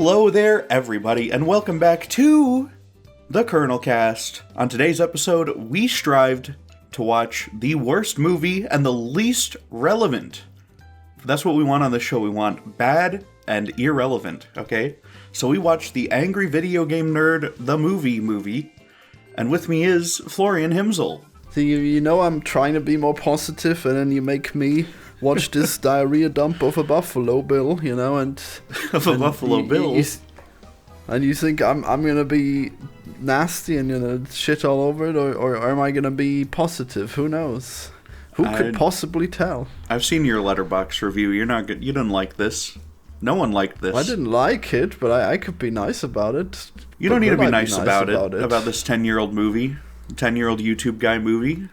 Hello there, everybody, and welcome back to the Colonelcast. On today's episode, we strived to watch the worst movie and the least relevant. That's what we want on this show. We want bad and irrelevant, okay? So we watched The Angry Video Game Nerd, the movie, and with me is Florian Himsel. See, you know I'm trying to be more positive, and then you make me watch this diarrhea dump of a Buffalo Bill, you know, and... Buffalo Bill? And you think I'm gonna be nasty and, you know, shit all over it, or am I gonna be positive? Who knows? Who could possibly tell? I've seen your Letterboxd review. You're not good. You didn't like this. No one liked this. I didn't like it, but I could be nice about it. You don't need to be nice about it. About this 10-year-old movie. 10-year-old YouTube guy movie.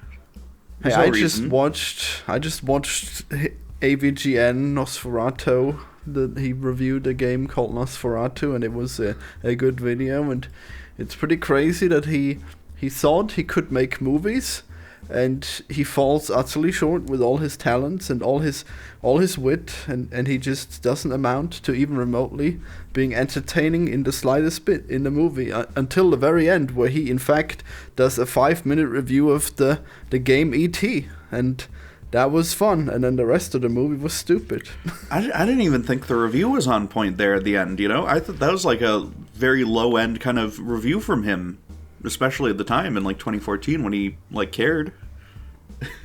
Hey, I just watched AVGN Nosferatu. He reviewed a game called Nosferatu, and it was a good video. And it's pretty crazy that he thought he could make movies, and he falls utterly short with all his talents and all his wit, and he just doesn't amount to even remotely being entertaining in the slightest bit in the movie until the very end, where he in fact does a 5-minute review of the game E.T. and that was fun, and then the rest of the movie was stupid. I didn't even think the review was on point there at the end, you know? I thought that was like a very low-end kind of review from him, especially at the time in like 2014 when he like cared.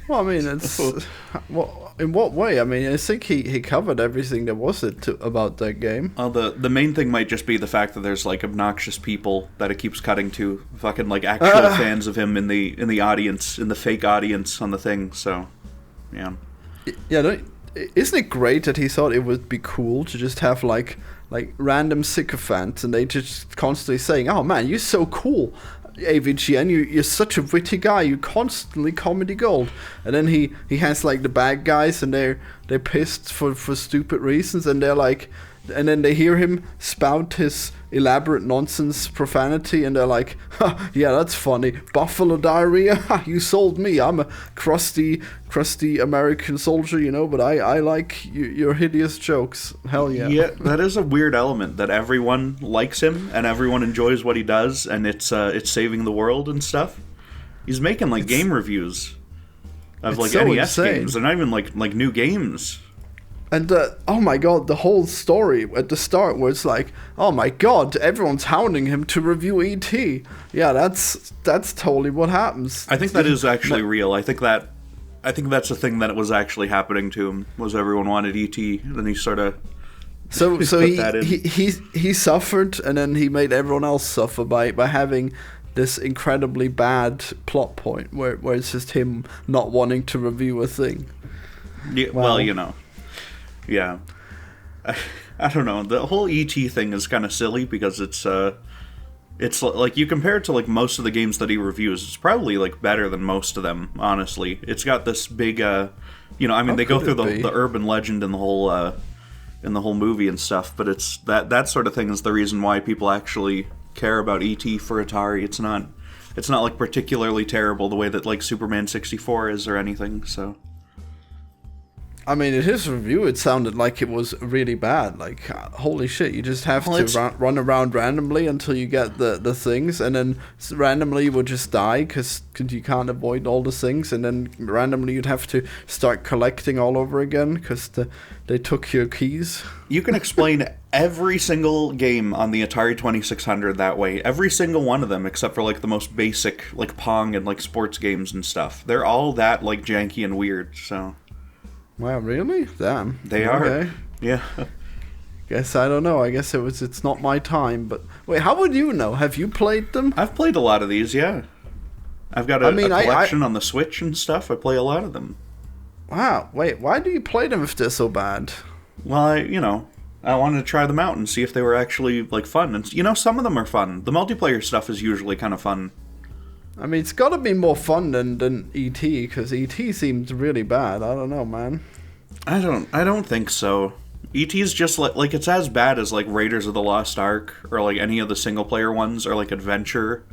Well, I mean, it's in what way? I mean, I think he covered everything there was about that game. Well, the main thing might just be the fact that there's like obnoxious people that it keeps cutting to, fucking like actual fans of him in the audience, in the fake audience on the thing. So, yeah. Yeah, isn't it great that he thought it would be cool to just have like random sycophants, and they just constantly saying, "Oh man, you're so cool, AVGN, you're such a witty guy, you're constantly comedy gold." And then he has like the bad guys, and they're pissed for stupid reasons, and they're like, and then they hear him spout his elaborate nonsense profanity, and they're like, yeah, that's funny, buffalo diarrhea, you sold me, I'm a crusty American soldier, you know, but I like your hideous jokes, hell yeah. Yeah, that is a weird element, that everyone likes him, and everyone enjoys what he does, and it's saving the world and stuff. He's making like game reviews of like so NES insane. games, they're not even like new games. And oh my god, the whole story at the start where it's like, oh my god, everyone's hounding him to review E.T. Yeah, that's totally what happens. I think that is actually real. I think that's the thing that was actually happening to him, was everyone wanted E.T. and then he sort of so he suffered, and then he made everyone else suffer by having this incredibly bad plot point where it's just him not wanting to review a thing. Yeah, well, you know. Yeah, I don't know. The whole E.T. thing is kind of silly because it's like you compare it to like most of the games that he reviews. It's probably like better than most of them, honestly. It's got this big, you know, I mean, they go through the urban legend in the whole movie and stuff. But it's that sort of thing is the reason why people actually care about E.T. for Atari. It's not like particularly terrible the way that like Superman 64 is or anything. So. I mean, in his review, it sounded like it was really bad. Like, holy shit, you just have to run around randomly until you get the things, and then randomly you would just die because you can't avoid all the things, and then randomly you'd have to start collecting all over again because they took your keys. You can explain every single game on the Atari 2600 that way. Every single one of them, except for like the most basic, like Pong and like sports games and stuff. They're all that like janky and weird, so... Wow, really? Damn. They are. Yeah. Guess I don't know. I guess it's not my time. But wait, how would you know? Have you played them? I've played a lot of these, yeah. I've got a collection on the Switch and stuff. I play a lot of them. Wow. Wait, why do you play them if they're so bad? Well, I wanted to try them out and see if they were actually like fun. And you know, some of them are fun. The multiplayer stuff is usually kind of fun. I mean, it's got to be more fun than E.T. because E.T. seems really bad. I don't know, man. I don't think so. E.T.'s just like it's as bad as like Raiders of the Lost Ark or like any of the single player ones, or like Adventure,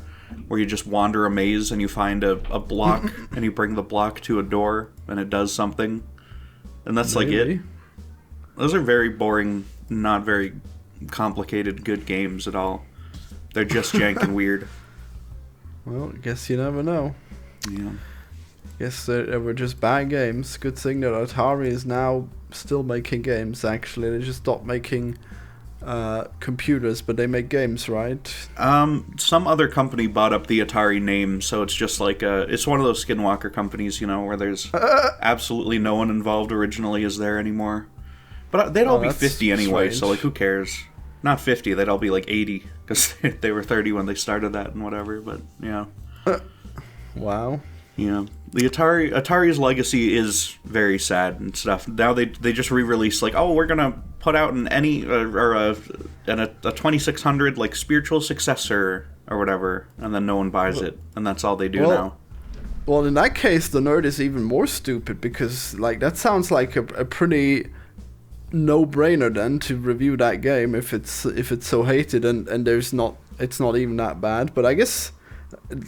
where you just wander a maze and you find a block and you bring the block to a door and it does something, and that's like it. Those are very boring, not very complicated good games at all. They're just jank and weird. Well, I guess you never know. Yeah. Guess they were just bad games. Good thing that Atari is now still making games, actually. They just stopped making computers, but they make games, right? Some other company bought up the Atari name, so it's just like it's one of those Skinwalker companies, where there's absolutely no one involved originally is there anymore. But they'd all be 50 anyway, strange. So like who cares? Not 50, they'd all be like 80, because they were 30 when they started that and whatever, but yeah. Wow. Yeah, the Atari's legacy is very sad and stuff. Now they just re-release like, oh, we're gonna put out a 2600 like spiritual successor or whatever, and then no one buys it, and that's all they do now. Well, in that case, the nerd is even more stupid because like that sounds like a pretty no-brainer then to review that game if it's so hated and it's not even that bad. But I guess.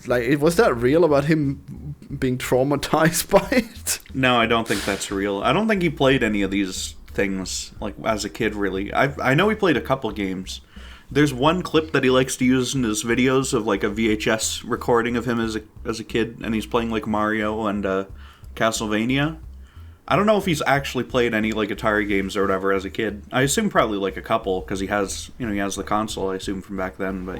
Like, was that real about him being traumatized by it? No, I don't think that's real. I don't think he played any of these things, like, as a kid, really. I know he played a couple games. There's one clip that he likes to use in his videos of, like, a VHS recording of him as a kid, and he's playing, like, Mario and Castlevania. I don't know if he's actually played any, like, Atari games or whatever as a kid. I assume probably, like, a couple, because he has the console, I assume, from back then, but,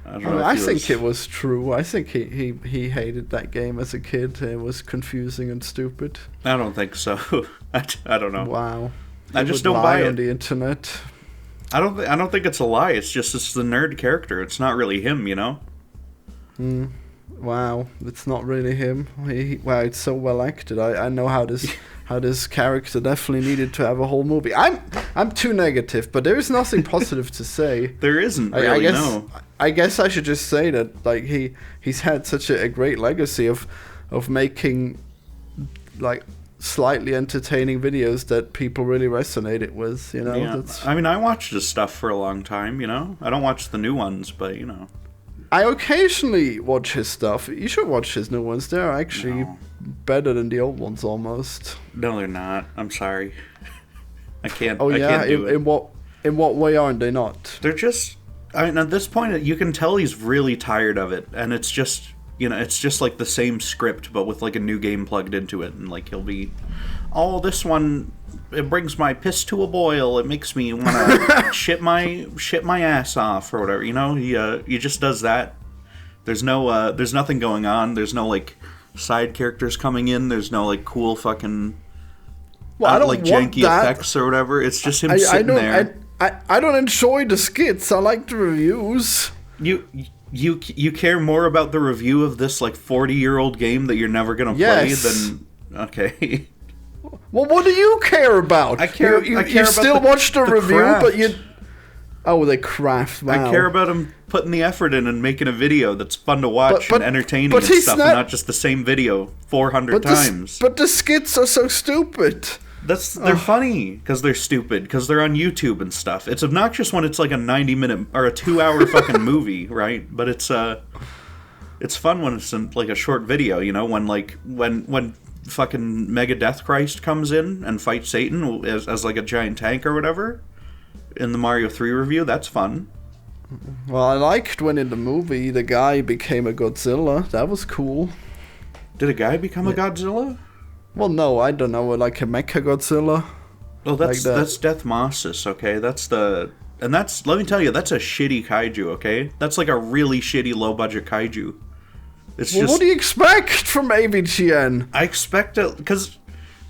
I think it was true. I think he hated that game as a kid. It was confusing and stupid. I don't think so. I don't know. Wow. I just don't buy it on the internet. I don't think it's a lie. It's the nerd character. It's not really him, Wow, it's not really him. Wow, it's so well acted. I know how this character definitely needed to have a whole movie. I'm too negative, but there is nothing positive to say. There isn't really, no. I guess I should just say that like he's had such a great legacy of making like slightly entertaining videos that people really resonated with, Yeah. I mean, I watched his stuff for a long time, I don't watch the new ones, but I occasionally watch his stuff. You should watch his new ones. They're actually better than the old ones almost. No, they're not. I'm sorry. I can't. Oh yeah, I can't do it. In what way aren't they not? They're just. I mean, at this point, you can tell he's really tired of it, and it's just it's just like the same script, but with like a new game plugged into it, and like he'll be, oh, this one. It brings my piss to a boil. It makes me want to shit my ass off or whatever. He just does that. There's nothing going on. There's no like side characters coming in. There's no like cool fucking I don't like want janky that. effects or whatever. It's just him sitting there. I don't enjoy the skits. I like the reviews. You care more about the review of this like 40-year-old game that you're never gonna play than okay. Well, what do you care about? I care. You still watch the review, craft. but you. Oh, the craft. Wow. I care about him putting the effort in and making a video that's fun to watch and entertaining and stuff, and not just the same video 400 times. But the skits are so stupid. They're funny because they're stupid because they're on YouTube and stuff. It's obnoxious when it's like a 90-minute or a 2-hour fucking movie, right? But it's fun when it's like a short video. When fucking Mega Death Christ comes in and fights Satan as like a giant tank or whatever in the Mario 3 review. That's fun. Well, I liked when in the movie the guy became a Godzilla. That was cool. Did a guy become a Godzilla? Well, no, I don't know, like a Mecha Godzilla. Oh, that's Death Mossus, okay? Let me tell you, that's a shitty kaiju, okay? That's like a really shitty low-budget kaiju. What do you expect from AVGN? I expect it, because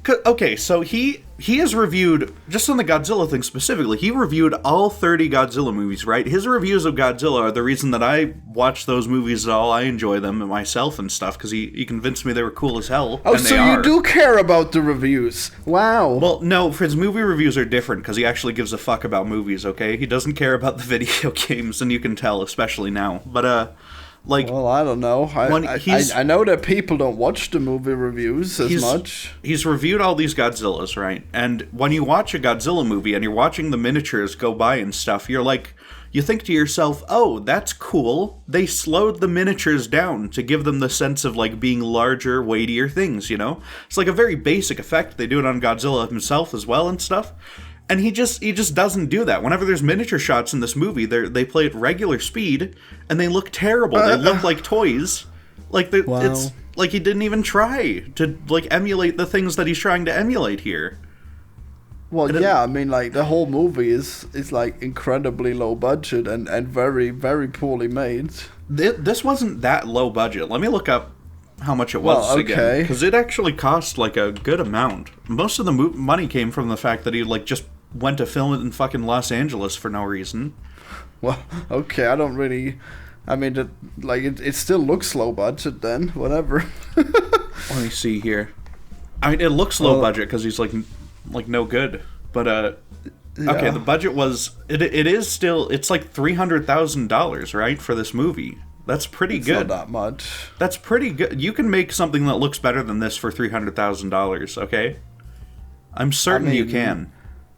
okay, so he has reviewed, just on the Godzilla thing specifically, he reviewed all 30 Godzilla movies, right? His reviews of Godzilla are the reason that I watch those movies at all. I enjoy them myself and stuff, because he convinced me they were cool as hell. Oh, so you do care about the reviews. Wow. Well, no, his movie reviews are different, because he actually gives a fuck about movies, okay? He doesn't care about the video games, and you can tell, especially now. But, well, I don't know. I know that people don't watch the movie reviews as much. He's reviewed all these Godzillas, right? And when you watch a Godzilla movie and you're watching the miniatures go by and stuff, you think to yourself, oh, that's cool. They slowed the miniatures down to give them the sense of like being larger, weightier things, It's like a very basic effect. They do it on Godzilla himself as well and stuff. And he just doesn't do that. Whenever there's miniature shots in this movie, they play at regular speed, and they look terrible. They look like toys. Like it's like he didn't even try to like emulate the things that he's trying to emulate here. Well, yeah, I mean, like, the whole movie is like incredibly low budget and very, very poorly made. This wasn't that low budget. Let me look up how much it was again, because it actually cost like a good amount. Most of the money came from the fact that he like just went to film it in fucking Los Angeles for no reason. Well, okay, I don't really. I mean, it still looks low budget then. Whatever. Let me see here. I mean, it looks low budget because he's like no good. But okay, the budget was it is still it's like $300,000, right, for this movie. That's pretty good. Not that much. That's pretty good. You can make something that looks better than this for $300,000, okay? I'm certain you can.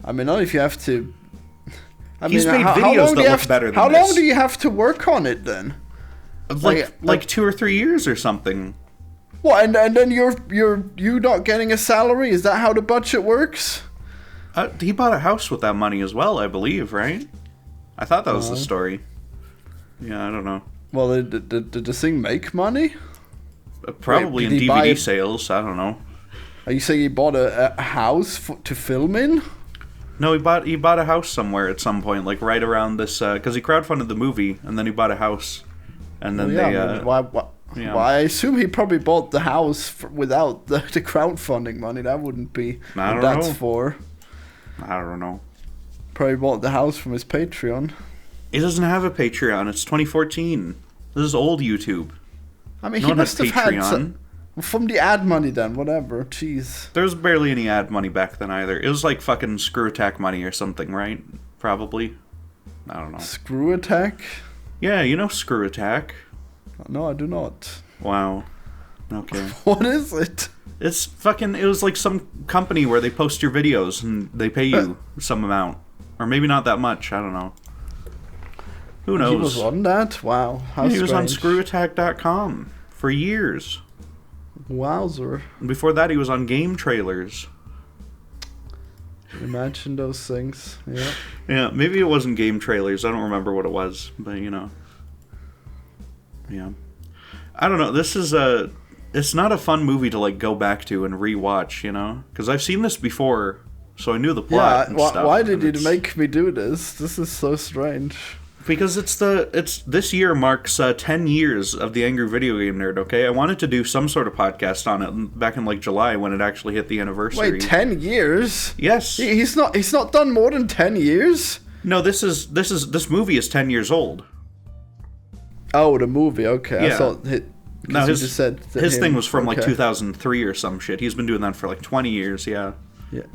I mean, not if you have to. He's made videos that look better than this. How long do you have to work on it then? Like 2 or 3 years or something. What? And then you're not getting a salary? Is that how the budget works? He bought a house with that money as well, I believe, right? I thought that was the story. Yeah, I don't know. Well, did the thing make money? Probably in DVD sales. I don't know. Are you saying he bought a house to film in? No, he bought a house somewhere at some point, like right around this, because he crowdfunded the movie, and then he bought a house, and then Well, I assume he probably bought the house without the crowdfunding money. That wouldn't be what that's for. I don't know. Probably bought the house from his Patreon. He doesn't have a Patreon. It's 2014. This is old YouTube. I mean, he must have had from the ad money then, whatever. Jeez. There was barely any ad money back then either. It was like fucking Screw Attack money or something, right? Probably. I don't know. Screw Attack? Yeah, you know Screw Attack. No, I do not. Wow. Okay. What is it? It's fucking... It was like some company where they post your videos and they pay you some amount. Or maybe not that much. I don't know. Who knows? He was on that? Wow. How he was on ScrewAttack.com for years. Wowzer. Before that, he was on Game Trailers. Imagine those things. Yeah. Yeah, maybe it wasn't Game Trailers. I don't remember what it was. But, you know. Yeah. I don't know. This is a... It's not a fun movie to, like, go back to and rewatch, you know? Because I've seen this before, so I knew the plot and stuff. Why did you make me do this? This is so strange. Because this year marks 10 years of the Angry Video Game Nerd, okay? I wanted to do some sort of podcast on it back in, like, July when it actually hit the anniversary. Wait, 10 years? Yes. He's not done more than 10 years? No, this movie is 10 years old. Oh, the movie, okay. Yeah. I thought his thing was from like 2003 or some shit. He's been doing that for like 20 years, yeah.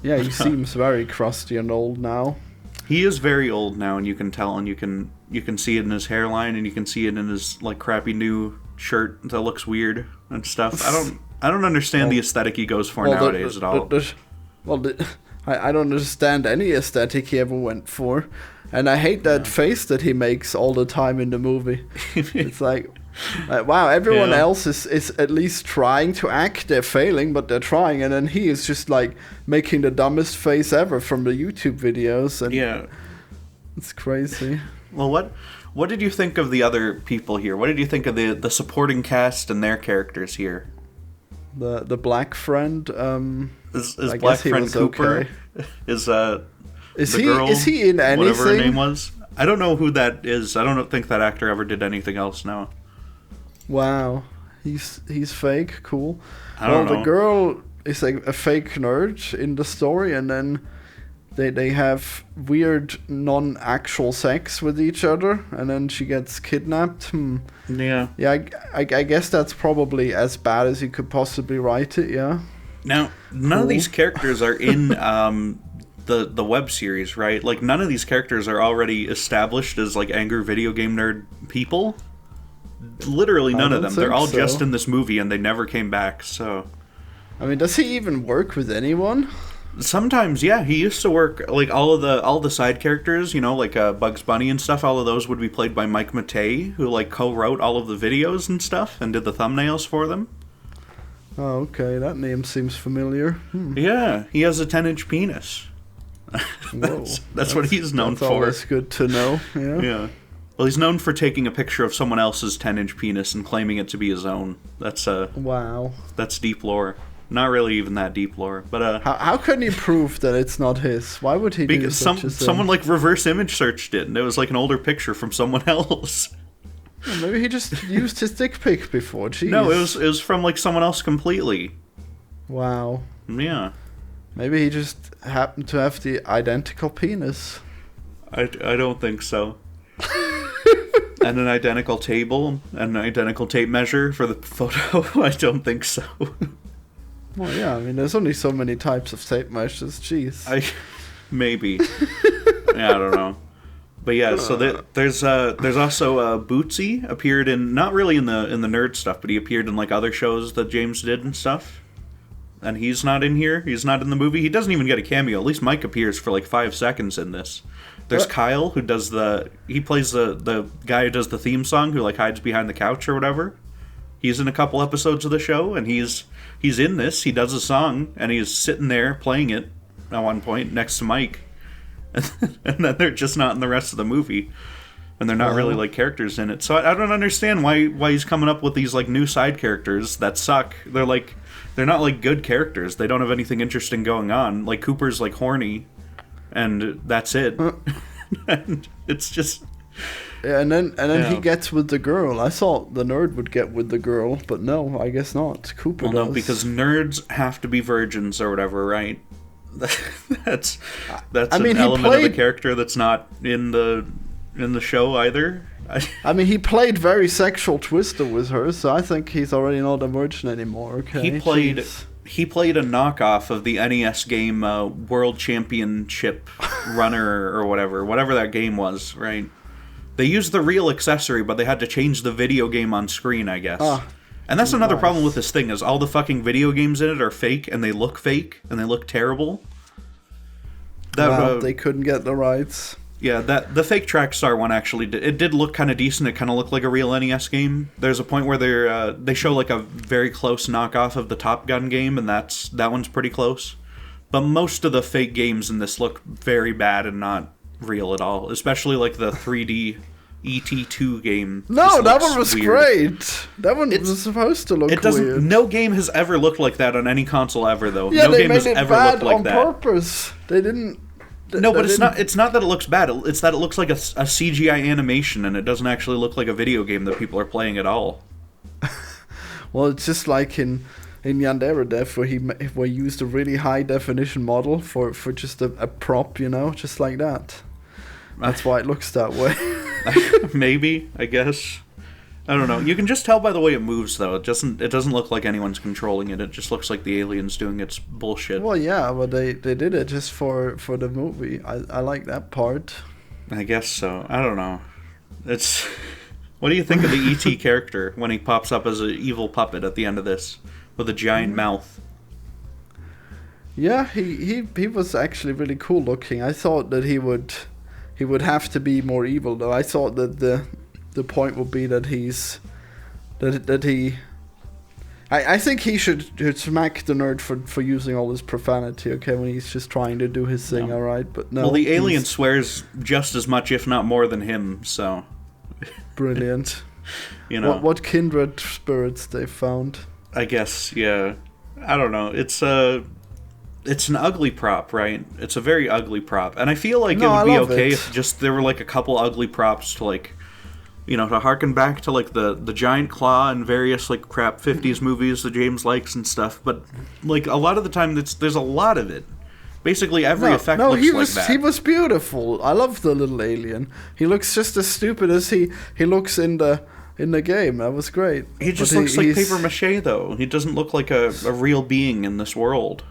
Yeah, he seems very crusty and old now. He is very old now, and you can tell, and you can see it in his hairline, and you can see it in his like crappy new shirt that looks weird and stuff. I don't understand the aesthetic he goes for nowadays at all. I don't understand any aesthetic he ever went for, and I hate that face that he makes all the time in the movie. It's like wow, everyone else is at least trying to act. They're failing, but they're trying, and then he is just like making the dumbest face ever from the YouTube videos. And yeah, it's crazy. Well, what did you think of the other people here? What did you think of the supporting cast and their characters here? The black friend. Is black friend Cooper? Okay. Is the girl, is he in anything? Whatever her name was. I don't know who that is. I don't think that actor ever did anything else now. Wow, he's fake. Cool. I don't know. The girl is like a fake nerd in the story, and then they have weird non-actual sex with each other, and then she gets kidnapped. Yeah. Yeah, I guess that's probably as bad as you could possibly write it. Yeah. Now, none of these characters are in the web series, right? Like, none of these characters are already established as like angry video game nerd people. Literally none of them. They're all just in this movie, and they never came back. So, I mean, does he even work with anyone? Sometimes, yeah. He used to work like all the side characters, you know, like Bugs Bunny and stuff. All of those would be played by Mike Matei, who like co-wrote all of the videos and stuff and did the thumbnails for them. Oh, okay. That name seems familiar. Yeah, he has a 10-inch penis. Whoa, that's what he's known that's for. Always good to know. Yeah. Yeah. Well, he's known for taking a picture of someone else's 10-inch penis and claiming it to be his own. That's Wow. That's deep lore. Not really even that deep lore, but how can he prove that it's not his? Why would he do such a thing? Someone like reverse image searched it, and it was like an older picture from someone else. Well, maybe he just used his dick pic before. Jeez. No, it was from like someone else completely. Wow. Yeah. Maybe he just happened to have the identical penis. I don't think so. And an identical table and an identical tape measure for the photo. I don't think so. Well, yeah, I mean, there's only so many types of tape measures. Jeez. Maybe. Yeah, I don't know. But yeah, so there's also Bootsy appeared in, not really in the nerd stuff, but he appeared in like other shows that James did and stuff. And he's not in here. He's not in the movie. He doesn't even get a cameo. At least Mike appears for like 5 seconds in this. There's Kyle, who does he plays the guy who does the theme song, who like hides behind the couch or whatever. He's in a couple episodes of the show, and he's in this. He does a song, and he's sitting there playing it at one point next to Mike. And then they're just not in the rest of the movie. And they're not really like characters in it. So I don't understand why he's coming up with these like new side characters that suck. They're not like good characters. They don't have anything interesting going on. Like Cooper's like horny, and that's it. And it's just and then he gets with the girl. I thought the nerd would get with the girl, but no, I guess not. Cooper does. No, because nerds have to be virgins or whatever, right? That's an element of the character that's not in the show either. I mean, he played very sexual Twister with her, so I think he's already not a virgin anymore. Okay. He played a knockoff of the NES game World Championship Runner or whatever that game was, right? They used the real accessory, but they had to change the video game on screen, I guess. And that's another problem with this thing, is all the fucking video games in it are fake, and they look fake, and they look terrible. They couldn't get the rights. Yeah, the fake Trackstar one actually did look kind of decent. It kind of looked like a real NES game. There's a point where they show like a very close knockoff of the Top Gun game, and that one's pretty close. But most of the fake games in this look very bad and not real at all. Especially like the 3D ET2 game. No, that one was weird. Great. That one was supposed to look weird. No game has ever looked like that on any console ever, though. Yeah, no they game made has it ever bad looked like on that. Purpose. They didn't. No, but it's not. It's not that it looks bad. It's that it looks like a CGI animation, and it doesn't actually look like a video game that people are playing at all. Well, it's just like in Yandere Dev, where he used a really high definition model for just a prop, just like that. That's why it looks that way. Maybe, I guess. I don't know. You can just tell by the way it moves, though. It doesn't look like anyone's controlling it. It just looks like the alien's doing its bullshit. Well, yeah, but they did it just for the movie. I like that part. I guess so. I don't know. It's... What do you think of the E.T. character when he pops up as an evil puppet at the end of this with a giant mouth? Yeah, he was actually really cool looking. I thought that he would have to be more evil, though. I thought that the point would be that I think he should smack the nerd for using all this profanity, okay, when he's just trying to do his thing, alright, but no. Well, the alien swears just as much, if not more, than him, so... Brilliant. What kindred spirits they found. I guess, yeah. I don't know. It's an ugly prop, right? It's a very ugly prop. And I feel like it would be okay if just there were like a couple ugly props to like, to harken back to like the giant claw and various like crap 50s movies that James likes and stuff. But like a lot of the time there's a lot of it. Basically every effect looks like that. He was beautiful. I love the little alien. He looks just as stupid as he looks in the game. That was great. He just looks like paper mache, though. He doesn't look like a real being in this world.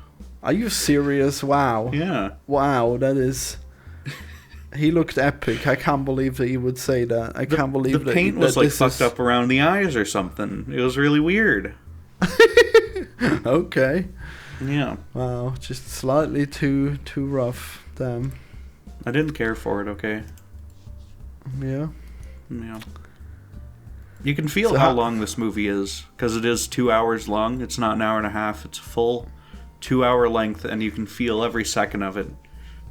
Are you serious? Wow. Yeah. Wow, that is... He looked epic. I can't believe that he would say that. I can't believe that... The paint was like fucked up around the eyes or something. It was really weird. Okay. Yeah. Wow, just slightly too rough. Damn. I didn't care for it, okay? Yeah. Yeah. You can feel how long this movie is, because it is 2 hours long. It's not an hour and a half. It's a full 2 hour length, and you can feel every second of it.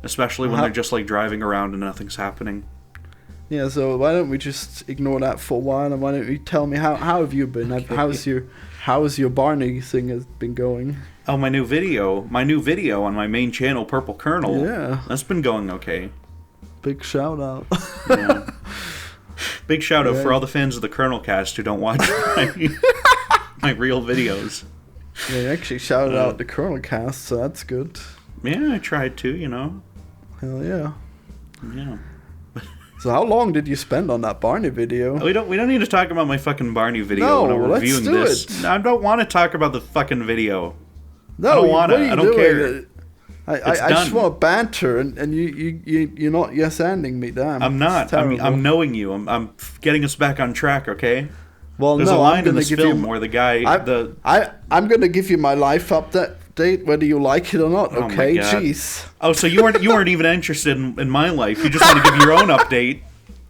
especially when they're just like driving around and nothing's happening. Yeah, so why don't we just ignore that for a while, and why don't you tell me how have you been? How's your Barney thing has been going? Oh, my new video on my main channel, Purple Colonel. Yeah, that's been going okay. Big shout out. Yeah. Big shout out for all the fans of the Colonelcast who don't watch my real videos. Yeah, you actually shouted out the Colonelcast, so that's good. Yeah, I tried to, Hell yeah. Yeah. So how long did you spend on that Barney video? We don't need to talk about my fucking Barney video when I'm reviewing this. It. I don't want to talk about the fucking video. No, I don't want to. I don't care. I just want banter, and you're not yes-anding me, damn. I'm not. I'm knowing you. I'm getting us back on track, okay? Well, there's a line in this film where the guy... I'm going to give you my life update, whether you like it or not, okay? Oh, Jeez. Oh, so you weren't even interested in my life. You just want to give your own update.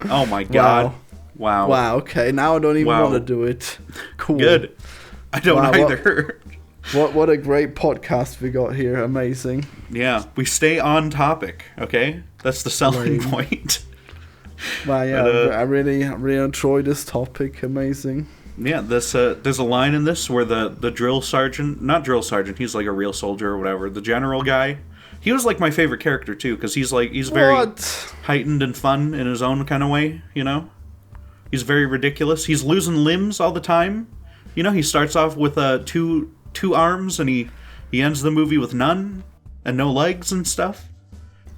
Oh, my God. Wow. Wow, okay. Now I don't even want to do it. Cool. Good. I don't either. What a great podcast we got here. Amazing. Yeah, we stay on topic, okay? That's the selling point. Wow, yeah, I really enjoy this topic. Amazing. Yeah, there's a line in this where the drill sergeant, not drill sergeant, he's like a real soldier or whatever, the general guy, he was like my favorite character too, because he's very heightened and fun in his own kind of way, He's very ridiculous. He's losing limbs all the time. He starts off with two arms, and he ends the movie with none and no legs and stuff.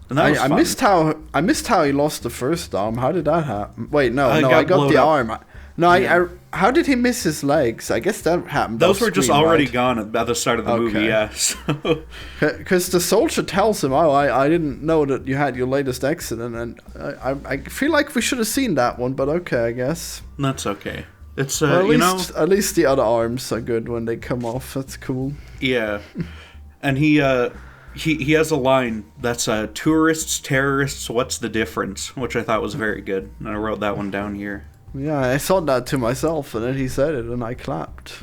And that was fun. I missed how he lost the first arm. How did that happen? Wait, I got the arm. How did he miss his legs? I guess that happened. Those were just already gone at the start of the movie, yeah. Because the soldier tells him, I didn't know that you had your latest accident, and I feel like we should have seen that one, but okay, I guess. That's okay. It's, at least the other arms are good when they come off. That's cool. Yeah. And he has a line that's tourists, terrorists, what's the difference? Which I thought was very good. And I wrote that one down here. Yeah, I saw that to myself, and then he said it, and I clapped.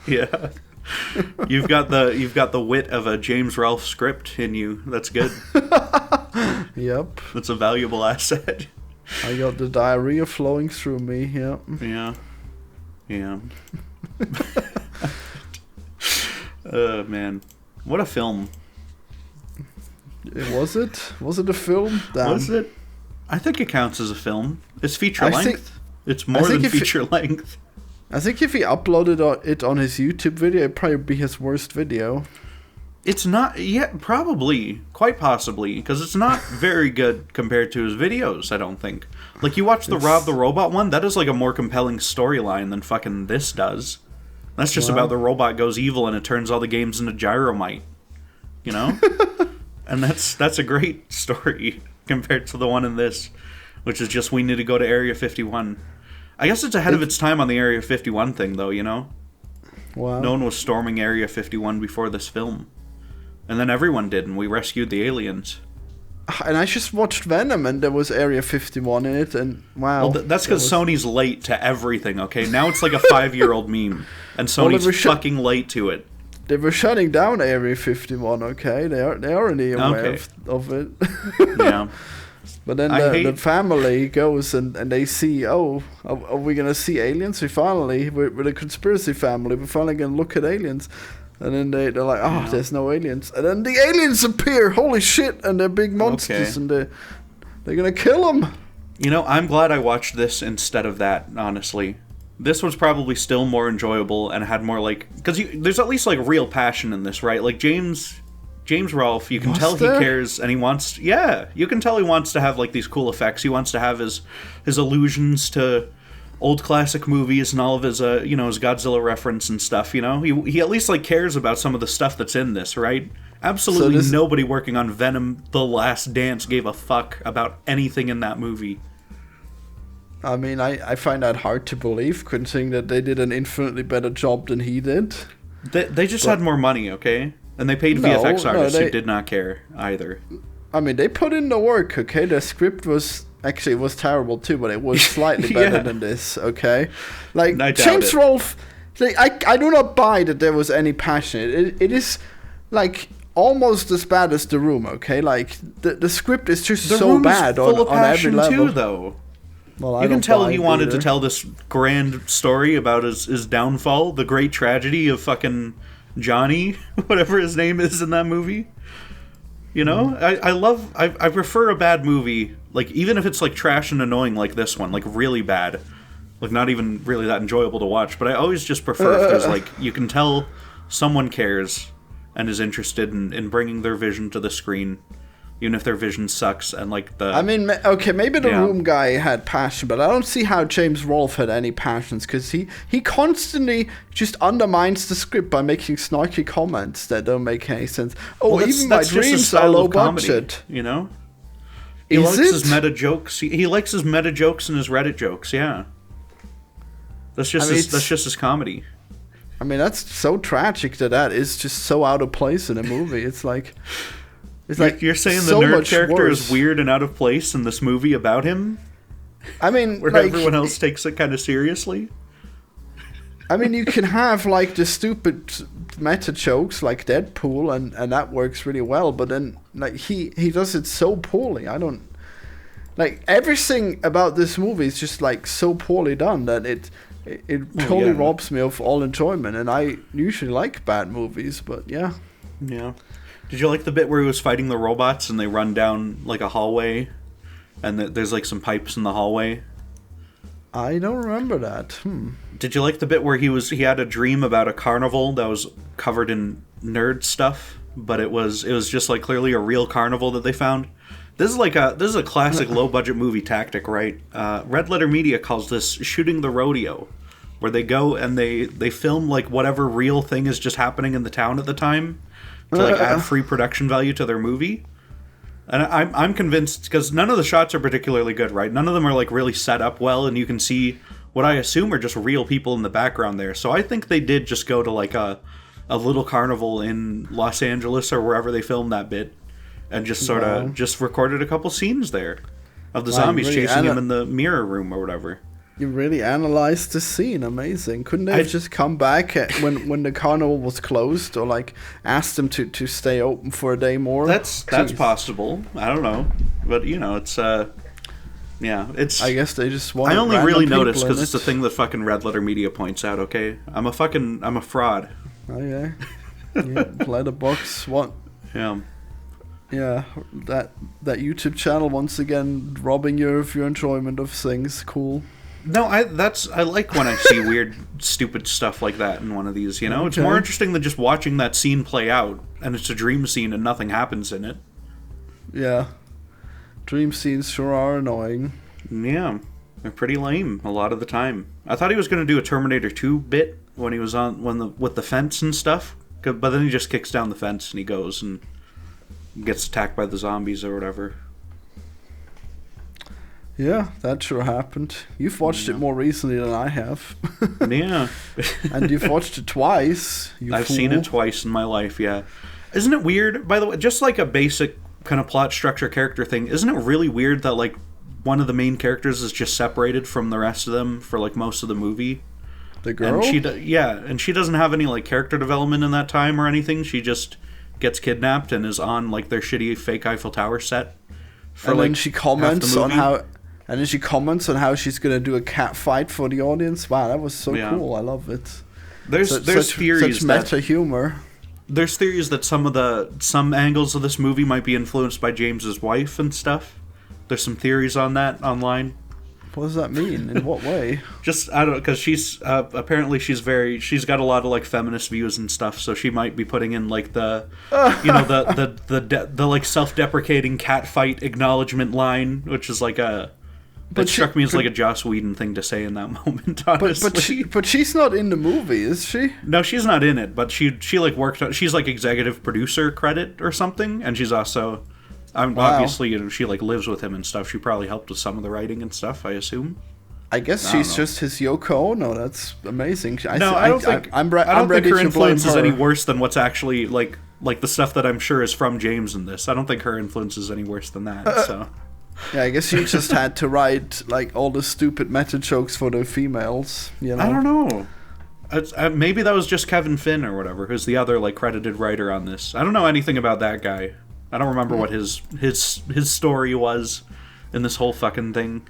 Yeah. You've got the wit of a James Rolfe script in you. That's good. Yep. That's a valuable asset. I got the diarrhea flowing through me, yeah. Yeah. Man. What a film. Was it? Was it a film? Damn. Was it? I think it counts as a film. It's feature length. It's more than feature length. I think if he uploaded it on his YouTube video, it'd probably be his worst video. It's not yet, probably, quite possibly, because it's not very good compared to his videos, I don't think. Like, you watch the Rob the Robot one, that is like a more compelling storyline than fucking this does. That's just about the robot goes evil and it turns all the games into Gyromite. And that's a great story compared to the one in this, which is just we need to go to Area 51. I guess it's ahead of its time on the Area 51 thing, though, Wow. No one was storming Area 51 before this film. And then everyone did, and we rescued the aliens. And I just watched Venom, and there was Area 51 in it, and wow. Well, that's because Sony's late to everything, okay? Now it's like a 5-year-old meme, and Sony's fucking late to it. They were shutting down Area 51, okay? They are already aware of it. Yeah. But then the family goes and they see, are we going to see aliens? We're a conspiracy family, we're finally going to look at aliens. And then they're like, there's no aliens. And then the aliens appear, holy shit, and they're big monsters, and they're going to kill them. I'm glad I watched this instead of that, honestly. This was probably still more enjoyable and had more, because there's at least, real passion in this, right? Like, James Rolfe, you can tell he cares, and he wants... Yeah, you can tell he wants to have, these cool effects. He wants to have his allusions to old classic movies and all of his, his Godzilla reference and stuff, He at least, cares about some of the stuff that's in this, right? Absolutely nobody working on Venom The Last Dance gave a fuck about anything in that movie. I mean, I find that hard to believe, considering that they did an infinitely better job than he did. They just had more money, okay? And they paid VFX artists who did not care either. I mean, they put in the work, okay? The script was terrible too, but it was slightly better than this, okay? James Rolfe, I do not buy that there was any passion. It is, almost as bad as The Room. Okay, like the script is just The so Room bad is full of on every passion level. too, though. Well, You can tell he wanted to either. tell this grand story about his downfall, the great tragedy of fucking Johnny, whatever his name is in that movie. You know, I prefer a bad movie, like, even if it's, like, trash and annoying like this one, like, really bad. Like, not even really that enjoyable to watch, but I always just prefer if there's, like, you can tell someone cares and is interested in bringing their vision to the screen, even if their vision sucks, and, like, the... I mean, okay, maybe the Room guy had passion, but I don't see how James Rolfe had any passions, because he constantly just undermines the script by making snarky comments that don't make any sense. Oh, Well, even my dreams are low budget. You know? He Is likes it? his meta jokes. He likes his meta jokes and his Reddit jokes, yeah. That's just that's just his comedy. I mean, that's so tragic that is just so out of place in a movie. It's like You're saying so the nerd much character worse. is weird and out of place in this movie about him, I mean, where like, everyone else takes it kind of seriously? I mean, you can have like the stupid meta jokes like Deadpool, and that works really well. But then, like, he does it so poorly. I don't like everything about this movie is just like so poorly done that it totally robs me of all enjoyment. And I usually like bad movies, but yeah. Yeah. Did you like the bit where he was fighting the robots and they run down like a hallway, and there's like some pipes in the hallway? I don't remember that. Did you like the bit where he had a dream about a carnival that was covered in nerd stuff, but it was just like clearly a real carnival that they found? This is a classic low budget movie tactic, right? Red Letter Media calls this shooting the rodeo, where they go and they film like whatever real thing is just happening in the town at the time to like add free production value to their movie. And I'm convinced, because none of the shots are particularly good, right? None of them are like really set up well, and you can see what I assume are just real people in the background there. So I think they did just go to like a little carnival in Los Angeles or wherever they filmed that bit, and just sort of just recorded a couple scenes there of the zombies really chasing him in the mirror room or whatever. You really analyzed the scene. Amazing. Couldn't they have just come back when the carnival was closed, or like asked them to stay open for a day more? That's possible. I don't know, but you know, it's yeah, it's. I guess they just want. I only really noticed because it's the thing that fucking Red Letter Media points out. Okay, I'm a fraud. Oh yeah, Letterboxd. What? Yeah. Yeah, that YouTube channel once again robbing you of your enjoyment of things. Cool. No, I like when I see weird, stupid stuff like that in one of these, you know? Okay. It's more interesting than just watching that scene play out, and it's a dream scene and nothing happens in it. Yeah. Dream scenes sure are annoying. Yeah. They're pretty lame a lot of the time. I thought he was going to do a Terminator 2 bit when he was with the fence and stuff, but then he just kicks down the fence and he goes and gets attacked by the zombies or whatever. Yeah, that sure happened. You've watched it more recently than I have. Yeah. And you've watched it twice. I've seen it twice in my life, yeah. Isn't it weird, by the way, just like a basic kind of plot structure character thing, isn't it really weird that like one of the main characters is just separated from the rest of them for like most of the movie? The girl? And she doesn't have any like character development in that time or anything. She just gets kidnapped and is on like their shitty fake Eiffel Tower set. And then she comments on how... And then she comments on how she's going to do a cat fight for the audience. Wow, that was so cool. I love it. There's theories such meta humor. There's theories that some angles of this movie might be influenced by James's wife and stuff. There's some theories on that online. What does that mean? In what way? Just, I don't know, because she's apparently she's got a lot of like feminist views and stuff, so she might be putting in like the the like self-deprecating cat fight acknowledgement line, which is like It struck me as like a Joss Whedon thing to say in that moment, honestly. But she's not in the movie, is she? No, she's not in it, but she like worked on... She's like executive producer credit or something, and she's also... obviously, you know, she like lives with him and stuff. She probably helped with some of the writing and stuff, I assume. I guess she's just his Yoko Ono. That's amazing. I don't think her influence is any worse than what's actually like the stuff that I'm sure is from James in this. I don't think her influence is any worse than that, so... Yeah, I guess you just had to write like all the stupid meta jokes for the females. You know? I don't know. Maybe that was just Kevin Finn or whatever, who's the other like credited writer on this. I don't know anything about that guy. I don't remember what his story was in this whole fucking thing.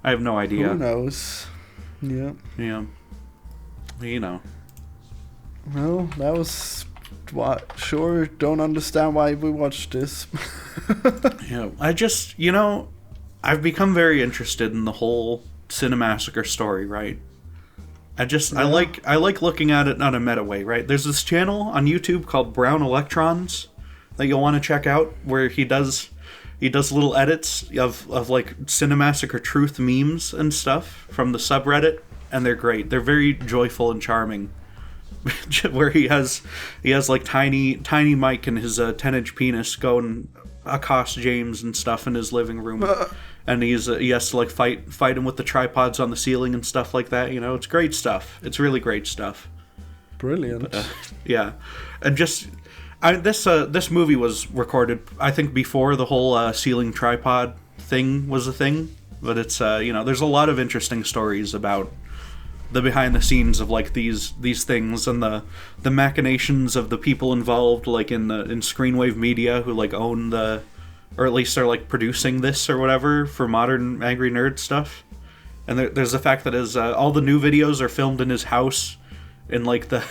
I have no idea. Who knows? Yeah. Yeah. You know. Well, that was... Sure, don't understand why we watched this. Yeah, I just, I've become very interested in the whole Cinemassacre story, right? I like looking at it on a meta way, right? There's this channel on YouTube called Brown Electrons that you'll want to check out, where he does little edits of like Cinemassacre truth memes and stuff from the subreddit, and they're great. They're very joyful and charming. Where he has like tiny Mike and his 10-inch penis go and accost James and stuff in his living room. And he has to like fight him with the tripods on the ceiling and stuff like that. It's great stuff. It's really great stuff. Brilliant. But, yeah, and just this movie was recorded, I think, before the whole ceiling tripod thing was a thing. But it's there's a lot of interesting stories about the behind the scenes of like these things and the machinations of the people involved, like in Screenwave Media, who like own or at least are like producing this or whatever for modern Angry Nerd stuff. And there's the fact that all the new videos are filmed in his house, in like the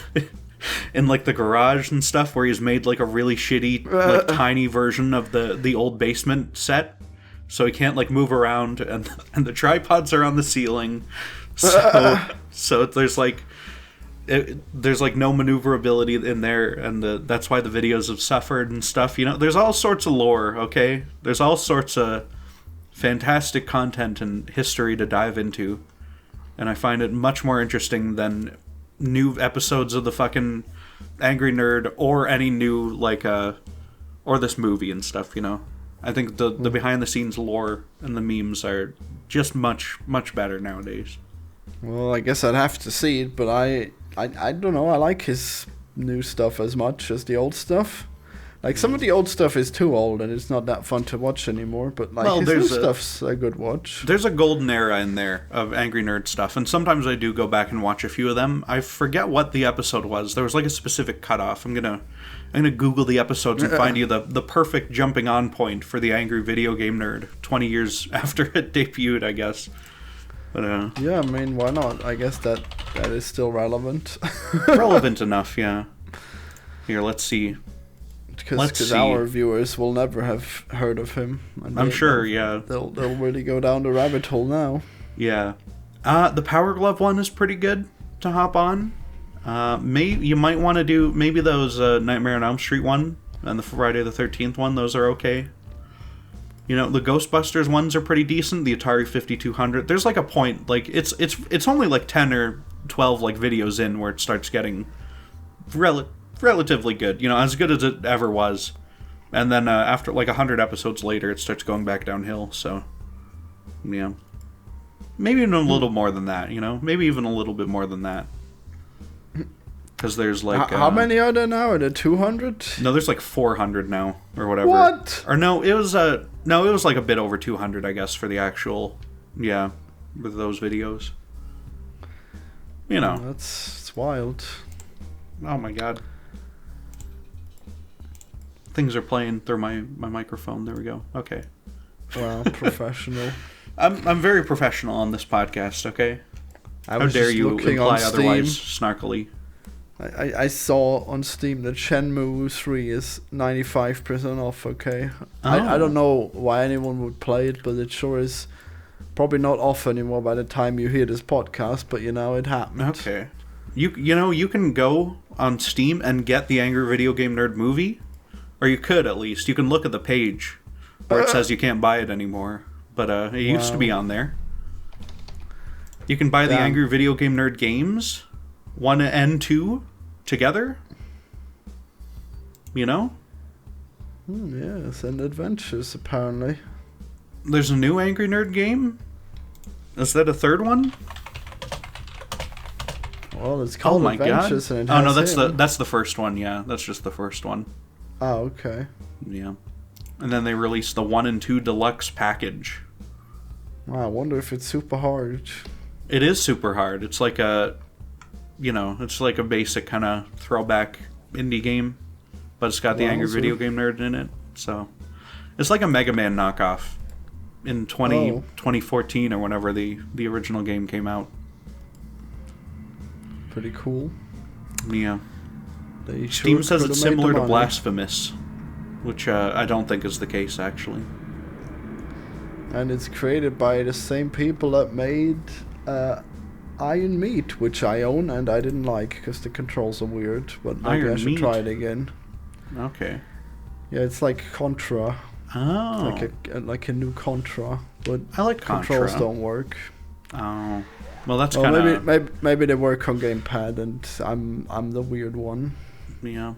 in like the garage and stuff, where he's made like a really shitty like tiny version of the old basement set, so he can't like move around, and the tripods are on the ceiling, so there's like no maneuverability in there, and that's why the videos have suffered and stuff. There's all sorts of lore, okay? There's all sorts of fantastic content and history to dive into, and I find it much more interesting than new episodes of the fucking Angry Nerd or any new like or this movie and stuff. I think the behind the scenes lore and the memes are just much better nowadays. Well, I guess I'd have to see it, but I don't know. I like his new stuff as much as the old stuff. Like, some of the old stuff is too old and it's not that fun to watch anymore, but like his new stuff's a good watch. There's a golden era in there of Angry Nerd stuff, and sometimes I do go back and watch a few of them. I forget what the episode was. There was like a specific cutoff. I'm gonna Google the episodes and find you the perfect jumping on point for the Angry Video Game Nerd 20 years after it debuted, I guess. But, yeah, I mean, why not? I guess that is still relevant. Relevant enough, yeah. Here, let's see. Because our viewers will never have heard of him. I'm sure, yeah. They'll really go down the rabbit hole now. Yeah. The Power Glove one is pretty good to hop on. You might want to do maybe those Nightmare on Elm Street one and the Friday the 13th one. Those are okay. The Ghostbusters ones are pretty decent. The Atari 5200. There's like a point, like it's only like 10 or 12 like videos in where it starts getting relatively good. As good as it ever was. And then after like 100 episodes later, it starts going back downhill. So, yeah, maybe even a little more than that. Maybe even a little bit more than that. Because there's like how many are there now? Are there 200? No, there's like 400 now or whatever. What? Or no, it was like a bit over 200, I guess, for the actual with those videos. It's wild. Oh my god. Things are playing through my microphone. There we go. Okay. Wow, professional. I'm very professional on this podcast, okay? How dare you imply otherwise snarkily? I saw on Steam that Shenmue 3 is 95% off, okay? Oh. I don't know why anyone would play it, but it sure is probably not off anymore by the time you hear this podcast, but it happened. Okay. You can go on Steam and get the Angry Video Game Nerd movie, or you could at least. You can look at the page where it says you can't buy it anymore, but it used to be on there. You can buy the Angry Video Game Nerd games, 1 and 2, together. Yes, and adventures, apparently. There's a new Angry Nerd game? Is that a third one? Well, it's called Adventures, and it has that's the first one, yeah. That's just the first one. Oh, okay. Yeah. And then they released the 1 and 2 deluxe package. Wow, I wonder if it's super hard. It is super hard. It's like it's like a basic kind of throwback indie game, but it's got the Angry Video Game Nerd in it. So it's like a Mega Man knockoff in 2014 or whenever the original game came out. Pretty cool. Yeah. They Steam says it's similar to Blasphemous, which I don't think is the case, actually. And it's created by the same people that made Iron Meat, which I own and I didn't like because the controls are weird, but maybe I should try it again. Okay. Yeah, it's like Contra. Oh. Like a new Contra, but I like Contra. Controls don't work. Oh. Well, that's kind of... Maybe they work on gamepad, and I'm the weird one. Yeah.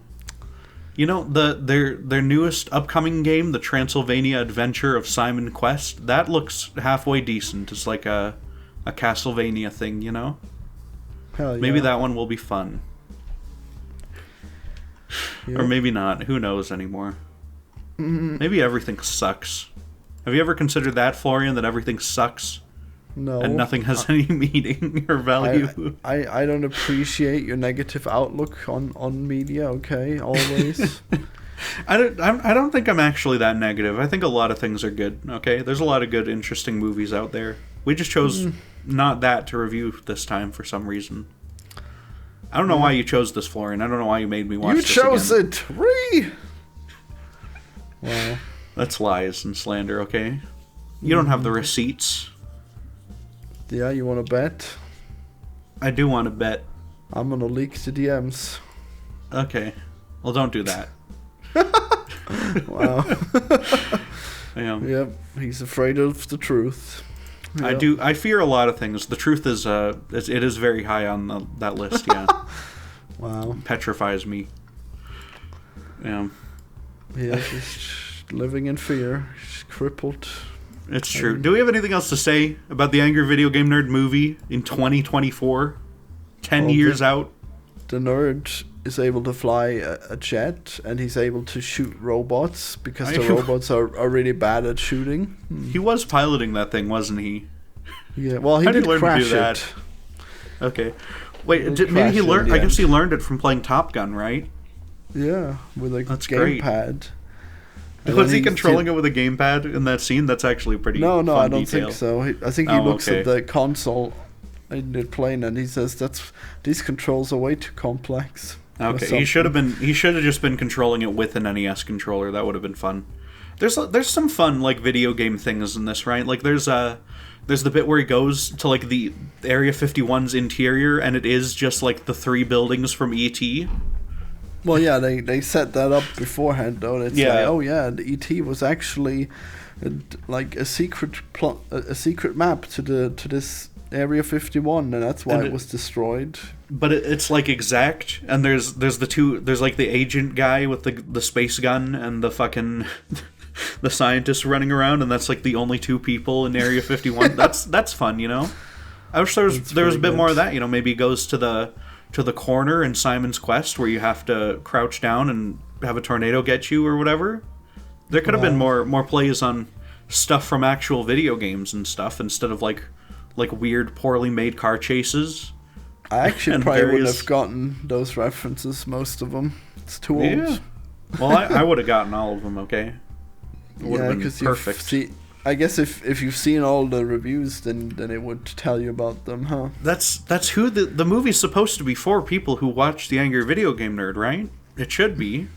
Their newest upcoming game, the Transylvania Adventure of Simon Quest, that looks halfway decent. It's like a Castlevania thing, Hell yeah. Maybe that one will be fun. Yep. Or maybe not. Who knows anymore? Maybe everything sucks. Have you ever considered that, Florian, that everything sucks? No. And nothing has any meaning or value? I don't appreciate your negative outlook on media, okay? Always. I don't think I'm actually that negative. I think a lot of things are good, okay? There's a lot of good, interesting movies out there. We just chose not that to review this time for some reason. I don't know why you chose this, Florian. I don't know why you made me watch this again. You chose it! Wow. That's lies and slander, okay? You don't have the receipts. Yeah, you want to bet? I do want to bet. I'm going to leak the DMs. Okay. Well, don't do that. Wow. Yeah. Yep, he's afraid of the truth. Yep. I fear a lot of things. The truth is, it is very high on that list, yeah. Wow. It petrifies me. Yeah. Yeah, just living in fear. Just crippled. It's true. Do we have anything else to say about the Angry Video Game Nerd movie in 2024? 10 years out? The nerd is able to fly a jet, and he's able to shoot robots, because the robots are really bad at shooting. He was piloting that thing, wasn't he? Yeah, well, he did crash it. Okay. Wait, maybe he learned... I guess he learned it from playing Top Gun, right? Yeah, with a gamepad. Was he controlling it with a gamepad in that scene? That's actually pretty No, fun I don't detail. think so. I think he looks at the console in the plane and he says these controls are way too complex. Okay, he should have just been controlling it with an NES controller. That would have been fun. There's some fun like video game things in this, right? Like there's the bit where he goes to like the Area 51's interior and it is just like the 3 buildings from E.T. Well, yeah, they set that up beforehand, though. It's like, oh yeah, the E.T. was actually like a secret map to this Area 51, and that's why it was destroyed. But it's like exact, and there's like the agent guy with the space gun and the fucking the scientist running around, and that's like the only 2 people in Area 51. That's fun, I wish there was a bit more of that. Maybe it goes to the corner in Simon's Quest where you have to crouch down and have a tornado get you or whatever. There could have been more plays on stuff from actual video games and stuff instead of like weird, poorly made car chases. I actually probably wouldn't have gotten those references, most of them. It's too old. Yeah. Well, I would have gotten all of them, okay? It would have been perfect. I guess if you've seen all the reviews, then it would tell you about them, huh? That's who the movie's supposed to be for, people who watch the Angry Video Game Nerd, right? It should be.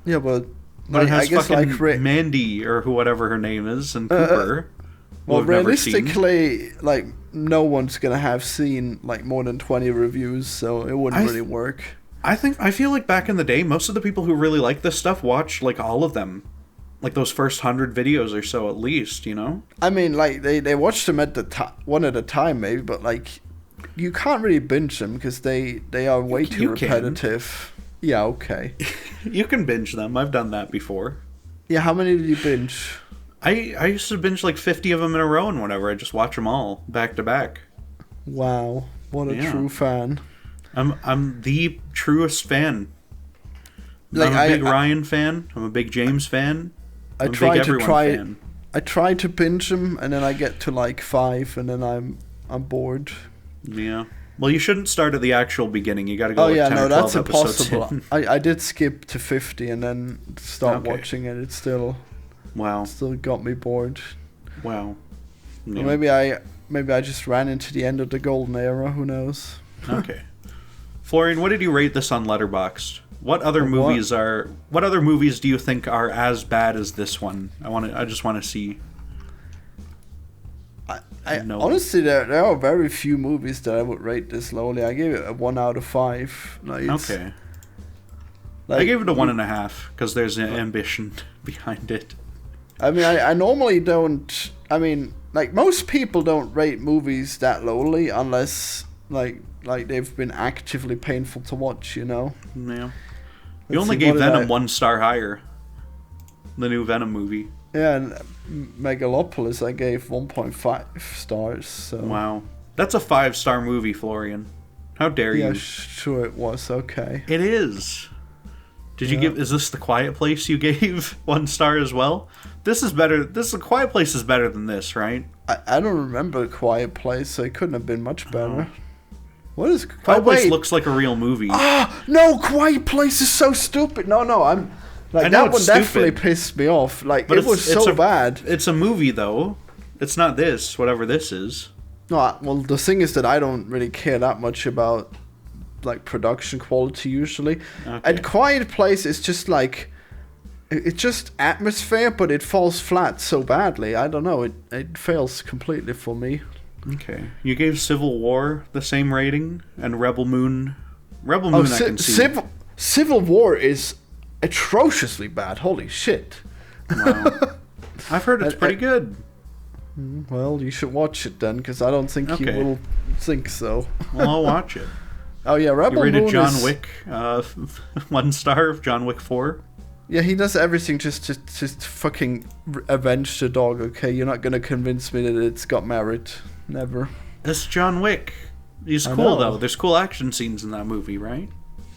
Yeah, but it has fucking Mandy or whatever her name is and Cooper. Well, realistically, like no one's gonna have seen like more than 20 reviews, so it wouldn't really work. I feel like back in the day, most of the people who really like this stuff watched like all of them. Like those first 100 videos or so, at least, I mean, like they watched them at one at a time, maybe, but like you can't really binge them because they are way too repetitive. Can. Yeah, okay. You can binge them. I've done that before. Yeah, how many did you binge? I used to binge like 50 of them in a row and whatever. I just watch them all back to back. Wow, what a true fan! I'm the truest fan. Like, I'm a big Ryan fan. I'm a big James fan. I try to binge them, and then I get to like 5, and then I'm bored. Yeah. Well, you shouldn't start at the actual beginning. You got to go. Oh yeah, 10 no, or 12 that's impossible. episodes I did skip to 50 and then start Okay. watching it. It still Wow. got me bored. Wow. Or Yeah. maybe I just ran into the end of the golden era. Who knows? Okay. Florian, what did you rate this on Letterboxd? What other What? movies do you think are as bad as this one? I just want to see. I No. honestly, there are very few movies that I would rate this lowly. I gave it a 1 out of 5. Like, Okay. like, I gave it a 1.5 because there's an ambition behind it. I mean, I normally don't. I mean, like most people don't rate movies that lowly unless like they've been actively painful to watch. You know. Yeah. Let's You only see, gave what did Venom I- 1 star higher. The new Venom movie. Yeah, and Megalopolis I gave 1.5 stars. So Wow. That's a 5-star movie, Florian. How dare yeah, you? sure it was okay. It is. Did you Yeah. give? Is this The Quiet Place you gave 1 star as well? This is better. The Quiet Place is better than this, right? I don't remember A Quiet Place, so it couldn't have been much better. What is Quiet Place wait. looks like a real movie. No, Quiet Place is so stupid. No, I'm I like know that it's one definitely stupid. pissed me off. Like But it was so bad. It's a movie though. It's not this. Whatever this is. No, well the thing is that I don't really care that much about like production quality usually. Okay. And Quiet Place is just like it's just atmosphere, but it falls flat so badly. I don't know. It fails completely for me. Okay. You gave Civil War the same rating, and Rebel Moon. Rebel Moon, I can see. Civil War is atrociously bad. Holy shit. Wow. I've heard it's pretty good. Well, you should watch it then, because I don't think you Okay. will think so. Well, I'll watch it. Oh yeah, You Rebel rated Moon John is, Wick 1 star of John Wick 4. Yeah, he does everything just to fucking avenge the dog. Okay, you're not gonna convince me that it's got merit. Never. It's John Wick. He's I cool know. though. There's cool action scenes in that movie, right?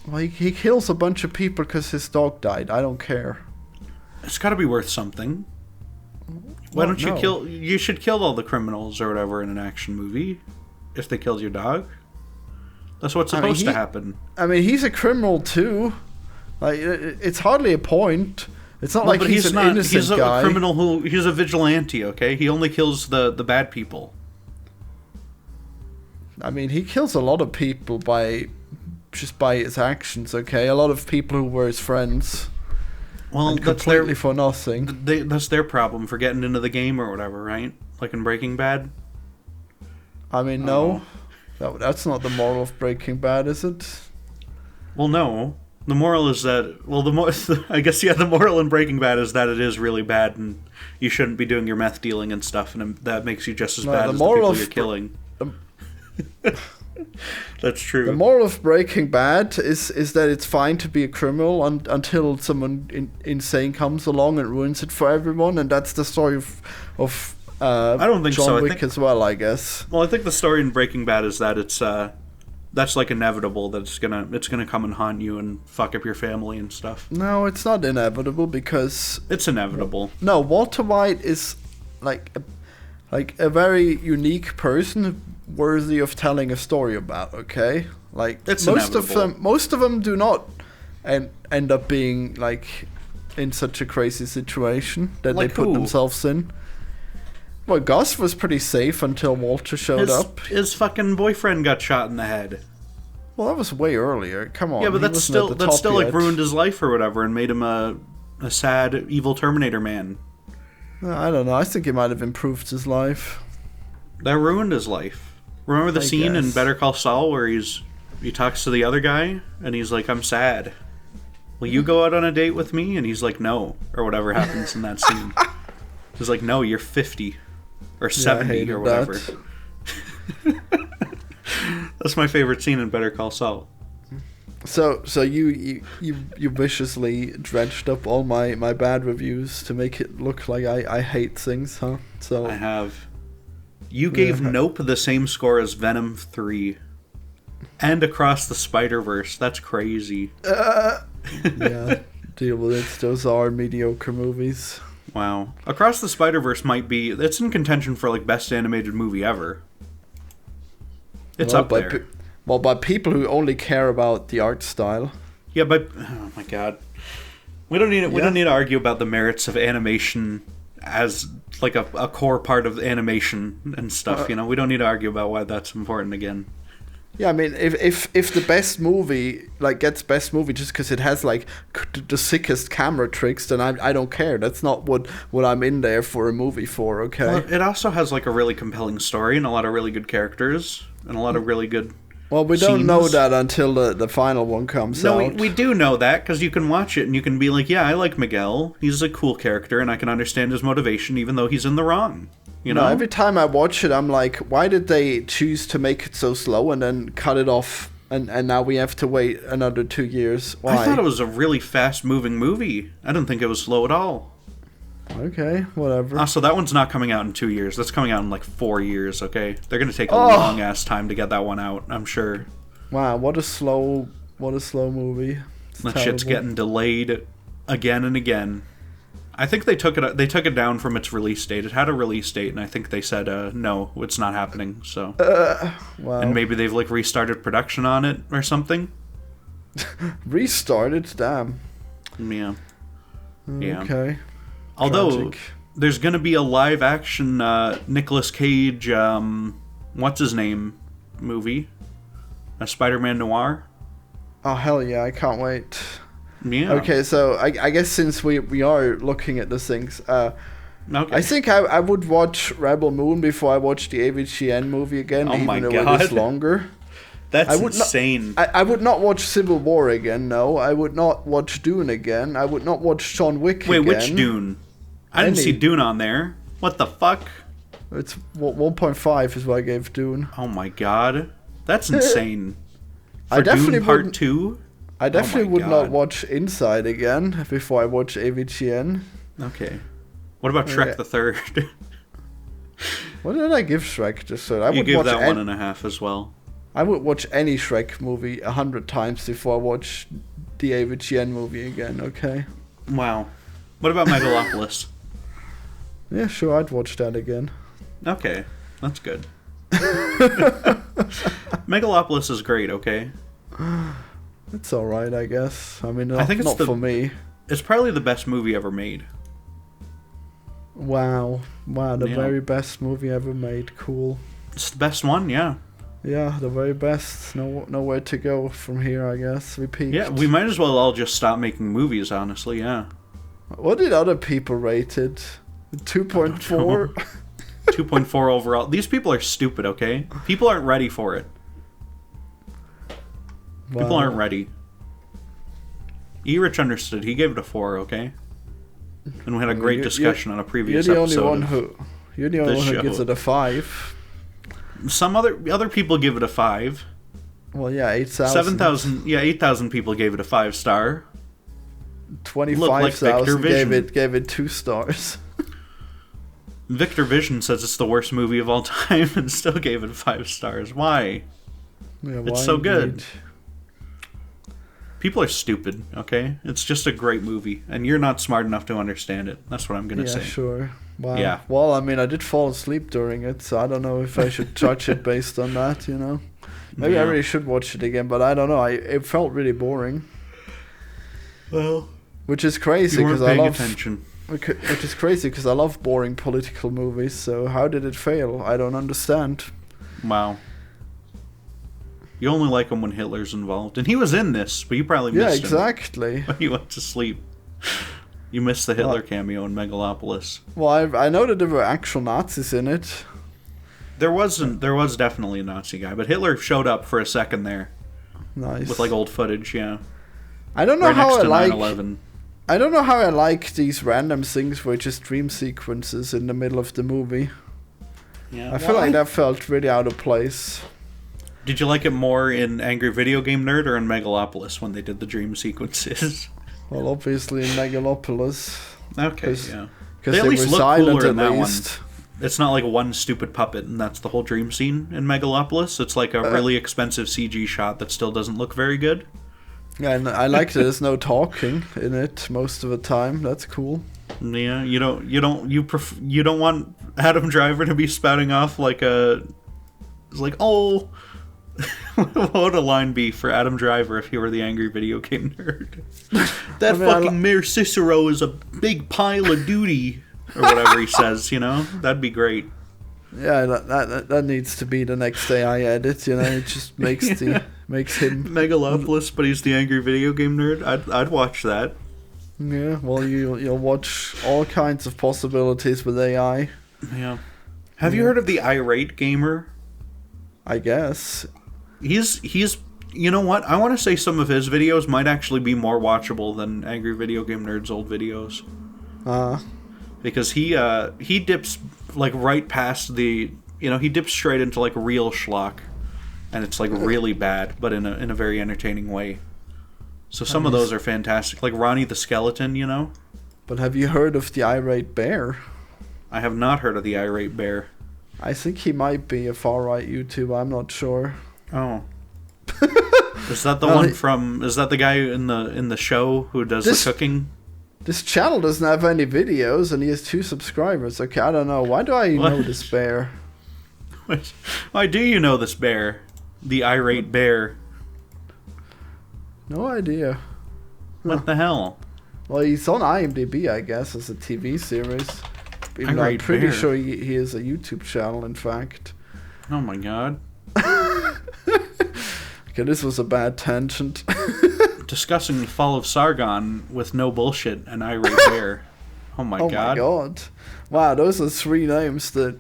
Well, he kills a bunch of people because his dog died. I don't care. It's got to be worth something. Why don't you no. kill? You should kill all the criminals or whatever in an action movie. If they killed your dog, that's what's I mean, supposed to happen. I mean, he's a criminal too. Like, it's hardly a point. It's not like but he's an not. innocent He's a guy. criminal he's a vigilante. Okay, he only kills the bad people. I mean, he kills a lot of people by his actions. Okay, a lot of people who were his friends. Well, And that's completely for nothing. that's their problem for getting into the game or whatever, right? Like in Breaking Bad. I mean, no, that's not the moral of Breaking Bad, is it? Well, no. The moral is that I guess the moral in Breaking Bad is that it is really bad and you shouldn't be doing your meth dealing and stuff, and that makes you just as No, bad the as the moral people of you're killing. the- That's true. The moral of Breaking Bad is that it's fine to be a criminal until someone insane comes along and ruins it for everyone, and that's the story of I don't think John so. I Wick think- as well, I guess. Well, I think the story in Breaking Bad is that it's that's like inevitable that it's gonna come and haunt you and fuck up your family and stuff. No, it's not inevitable because It's inevitable. no, Walter White is like a very unique person worthy of telling a story about. Okay, like It's most of them do not end up being like in such a crazy situation that Like they put who? themselves in. Well, Gus was pretty safe until Walter showed up. His fucking boyfriend got shot in the head. Well, that was way earlier. Come on. Yeah, but he that's wasn't at the top still like yet. ruined his life or whatever and made him a sad evil Terminator man. I don't know. I think he might have improved his life. That ruined his life. Remember the I scene in guess. Better Call Saul where he talks to the other guy and he's like, "I'm sad. Will you go out on a date with me?" And he's like, "No," or whatever happens in that scene. He's like, "No, you're 50 or 70 hated or whatever." that. That's my favorite scene in Better Call Saul. So you viciously dredged up all my bad reviews to make it look like I hate things, huh? So I have. You gave Nope the same score as Venom 3. And Across the Spider-Verse. That's crazy. yeah, deal with it. Those are mediocre movies. Wow. Across the Spider-Verse might be... It's in contention for, like, best animated movie ever. It's Well, up there. Well, by people who only care about the art style. Yeah, but oh my god, we don't need we don't need to argue about the merits of animation as like a core part of animation and stuff. You know, we don't need to argue about why that's important again. Yeah, I mean, if the best movie like gets best movie just because it has like the sickest camera tricks, then I don't care. That's not what I'm in there for a movie for. Okay. Well, it also has like a really compelling story and a lot of really good characters and a lot of really good. Well, we don't know that until the final one comes out. No, we do know that because you can watch it and you can be like, yeah, I like Miguel. He's a cool character and I can understand his motivation even though he's in the wrong. You know? No, every time I watch it, I'm like, why did they choose to make it so slow and then cut it off and now we have to wait another 2 years? Why? I thought it was a really fast-moving movie. I didn't think it was slow at all. Okay, whatever. So that one's not coming out in 2 years. That's coming out in like 4 years, okay? They're going to take a long-ass time to get that one out, I'm sure. Wow, what a slow movie. That shit's getting delayed again and again. I think they took it down from its release date. It had a release date, and I think they said, no, it's not happening, so... Wow. And maybe they've, like, restarted production on it or something? Restarted? Damn. Yeah. Yeah. Okay. Although, Tragic. there's going to be a live-action Nicolas Cage, what's-his-name movie? A Spider-Man Noir? Oh, hell yeah, I can't wait. Yeah. Okay, so I guess since we are looking at these things, Okay. I think I would watch Rebel Moon before I watch the AVGN movie again, Oh even my though God. it is longer. That's would insane. I would not watch Civil War again, no. I would not watch Dune again. I would not watch John Wick again. Wait, which Dune? I didn't see Dune on there. What the fuck? It's 1.5 is what I gave Dune. Oh my god. That's insane. For I definitely Dune Part wouldn't- 2? I definitely my would not God. watch Inside again before I watch AVGN. Okay. What about Shrek the Third? What did I give Shrek? Just so I You would gave watch that 1.5 as well. I would watch any Shrek movie 100 times before I watch the AVGN movie again, okay? Wow. What about Megalopolis? Yeah, sure, I'd watch that again. Okay. That's good. Megalopolis is great, okay? It's alright, I guess. I mean, I think it's not for me. It's probably the best movie ever made. Wow, the Yeah. very best movie ever made. Cool. It's the best one, yeah. Yeah, the very best. Nowhere to go from here, I guess. We peaked. Yeah, we might as well all just stop making movies, honestly, yeah. What did other people rate it? 2.4? 2.4 overall. These people are stupid, okay? People aren't ready for it. People aren't ready. E-Rich understood. He gave it a 4, okay? And we had a great discussion on a previous You're the episode. only one who gives it a 5. Some other people give it a 5. Well, yeah, 8,000. 7,000. Yeah, 8,000 people gave it a 5-star. 25,000 Vision. gave it 2 stars. Victor Vision says it's the worst movie of all time and still gave it 5 stars. Why? Yeah, It's why so good. indeed? People are stupid, okay? It's just a great movie, and you're not smart enough to understand it. That's what I'm gonna say. Yeah, sure. Wow. Yeah. Well, I mean, I did fall asleep during it, so I don't know if I should judge it based on that, you know? Maybe I Yeah. really should watch it again, but I don't know. It felt really boring. Well, Which is crazy you weren't because I paying love... attention. Which is crazy because I love boring political movies, so how did it fail? I don't understand. Wow. You only like him when Hitler's involved. And he was in this, but you probably Yeah, missed exactly. him when you went to sleep. You missed the Hitler cameo in Megalopolis. Well, I know that there were actual Nazis in it. There was definitely a Nazi guy, but Hitler showed up for a second there. Nice. With like old footage, yeah. I don't know Right how next I to like... 9/11. I don't know how I like these random things where it's just dream sequences in the middle of the movie. Yeah. I feel like that felt really out of place. Did you like it more in Angry Video Game Nerd or in Megalopolis when they did the dream sequences? Well, obviously in Megalopolis. Okay, yeah. Because They at they least were look silent cooler at in that one. least. It's not like one stupid puppet and that's the whole dream scene in Megalopolis. It's like a really expensive CG shot that still doesn't look very good. Yeah, and I like that there's no talking in it most of the time. That's cool. Yeah, you don't want Adam Driver to be spouting off like a, it's like, oh, What would a line be for Adam Driver if he were the angry video game nerd? That fucking Mayor Cicero is a big pile of duty, or whatever he says. That'd be great. Yeah, that needs to be the next AI edit. It just makes him Megalopolis, but he's the angry video game nerd. I'd watch that. Yeah, well, you'll watch all kinds of possibilities with AI. Yeah. Have you heard of the irate gamer? I guess. He's you know what? I want to say some of his videos might actually be more watchable than Angry Video Game Nerd's old videos. Because he dips like right past the, he dips straight into like real schlock, and it's like really bad, but in a very entertaining way. So some of those are fantastic, like Ronnie the Skeleton, But have you heard of the irate bear? I have not heard of the irate bear. I think he might be a far-right YouTuber, I'm not sure. Oh. Is that the one from... Is that the guy in the show who does the cooking? This channel doesn't have any videos, and he has 2 subscribers. Okay, I don't know. Why do I know this bear? Why do you know this bear? The irate bear. No idea. What the hell? Well, he's on IMDb, I guess, as a TV series. Even though I'm pretty sure he is a YouTube channel, in fact. Oh my god. Okay, this was a bad tangent. Discussing the fall of Sargon with no bullshit and irate bear. Oh my god. Oh my god. Wow, those are 3 names that...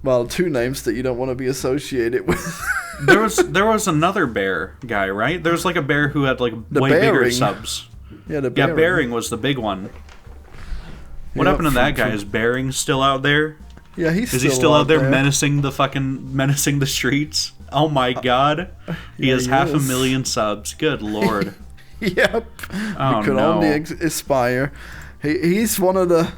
Well, 2 names that you don't want to be associated with. There was another bear guy, right? There was like a bear who had like way bigger subs. Yeah, Bearing was the big one. What happened to that guy? Is Bearing still out there? Yeah, Is he still out there menacing the streets? Oh my god. He has 500,000 subs. Good lord. Yep. Oh, we could only aspire. He's one of the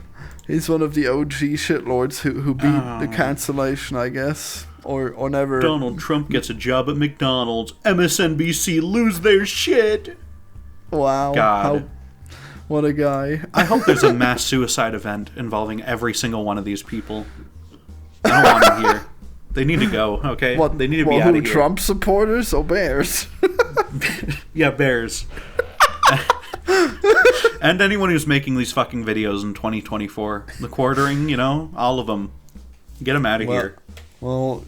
OG shitlords who beat the cancellation, I guess. Or never. Donald Trump gets a job at McDonald's. MSNBC lose their shit. Wow. God. What a guy. I hope there's a mass suicide event involving every single one of these people. I don't want them here. They need to go, okay? They need to be out of here. Trump supporters or bears? Yeah, bears. And anyone who's making these fucking videos in 2024. The quartering, all of them. Get them out of here. Well,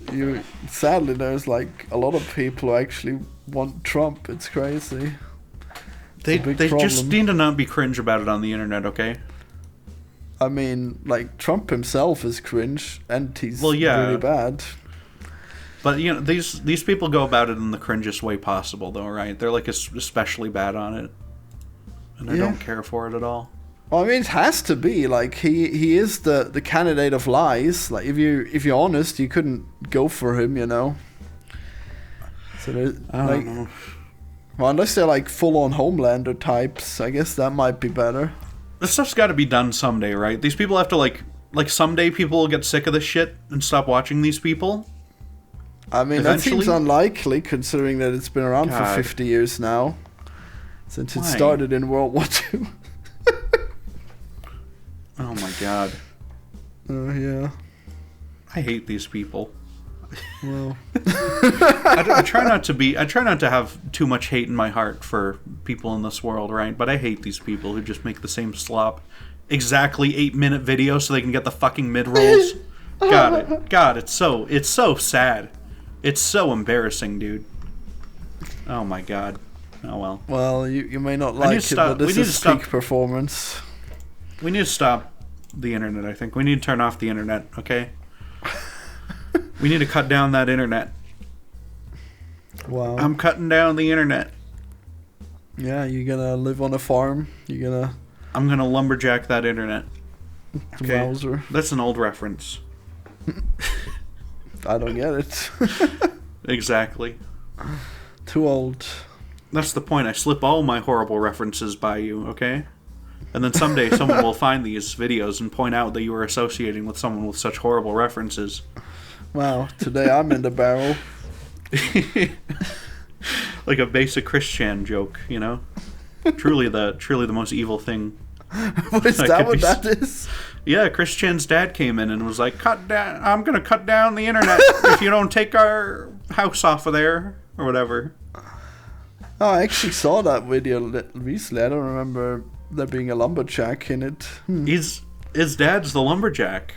sadly, there's like a lot of people who actually want Trump. It's crazy. They just need to not be cringe about it on the internet, okay? I mean, like, Trump himself is cringe, and he's really bad. But, these people go about it in the cringest way possible, though, right? They're, like, especially bad on it. And I don't care for it at all. Well, I mean, it has to be. Like, he is the candidate of lies. Like, if you're honest, you couldn't go for him, So I don't know. Well, unless they're like full-on Homelander types, I guess that might be better. This stuff's got to be done someday, right? These people have to like someday people will get sick of this shit and stop watching these people. I mean, eventually? That seems unlikely considering that it's been around for 50 years now. Since it started in World War II. Oh my god. Yeah. I hate these people. Well, I try not to have too much hate in my heart for people in this world, right? But I hate these people who just make the same slop, exactly 8-minute videos so they can get the fucking mid rolls. God, it's so sad. It's so embarrassing, dude. Oh my god. Oh well. Well, you may not like it, but this is peak performance. We need to stop the internet. I think we need to turn off the internet. Okay. We need to cut down that internet. Wow. I'm cutting down the internet. Yeah, you're gonna live on a farm. I'm gonna lumberjack that internet. Okay. Wowzer. That's an old reference. I don't get it. Exactly. Too old. That's the point. I slip all my horrible references by you, okay? And then someday someone will find these videos and point out that you were associating with someone with such horrible references. Wow, today I'm in the barrel. Like a basic Christian joke, Truly the most evil thing Is that what that is? Yeah, Chris Chen's dad came in and was like, "Cut down! I'm gonna cut down the internet if you don't take our house off of there or whatever." Oh, I actually saw that video recently. I don't remember there being a lumberjack in it. His dad's the lumberjack.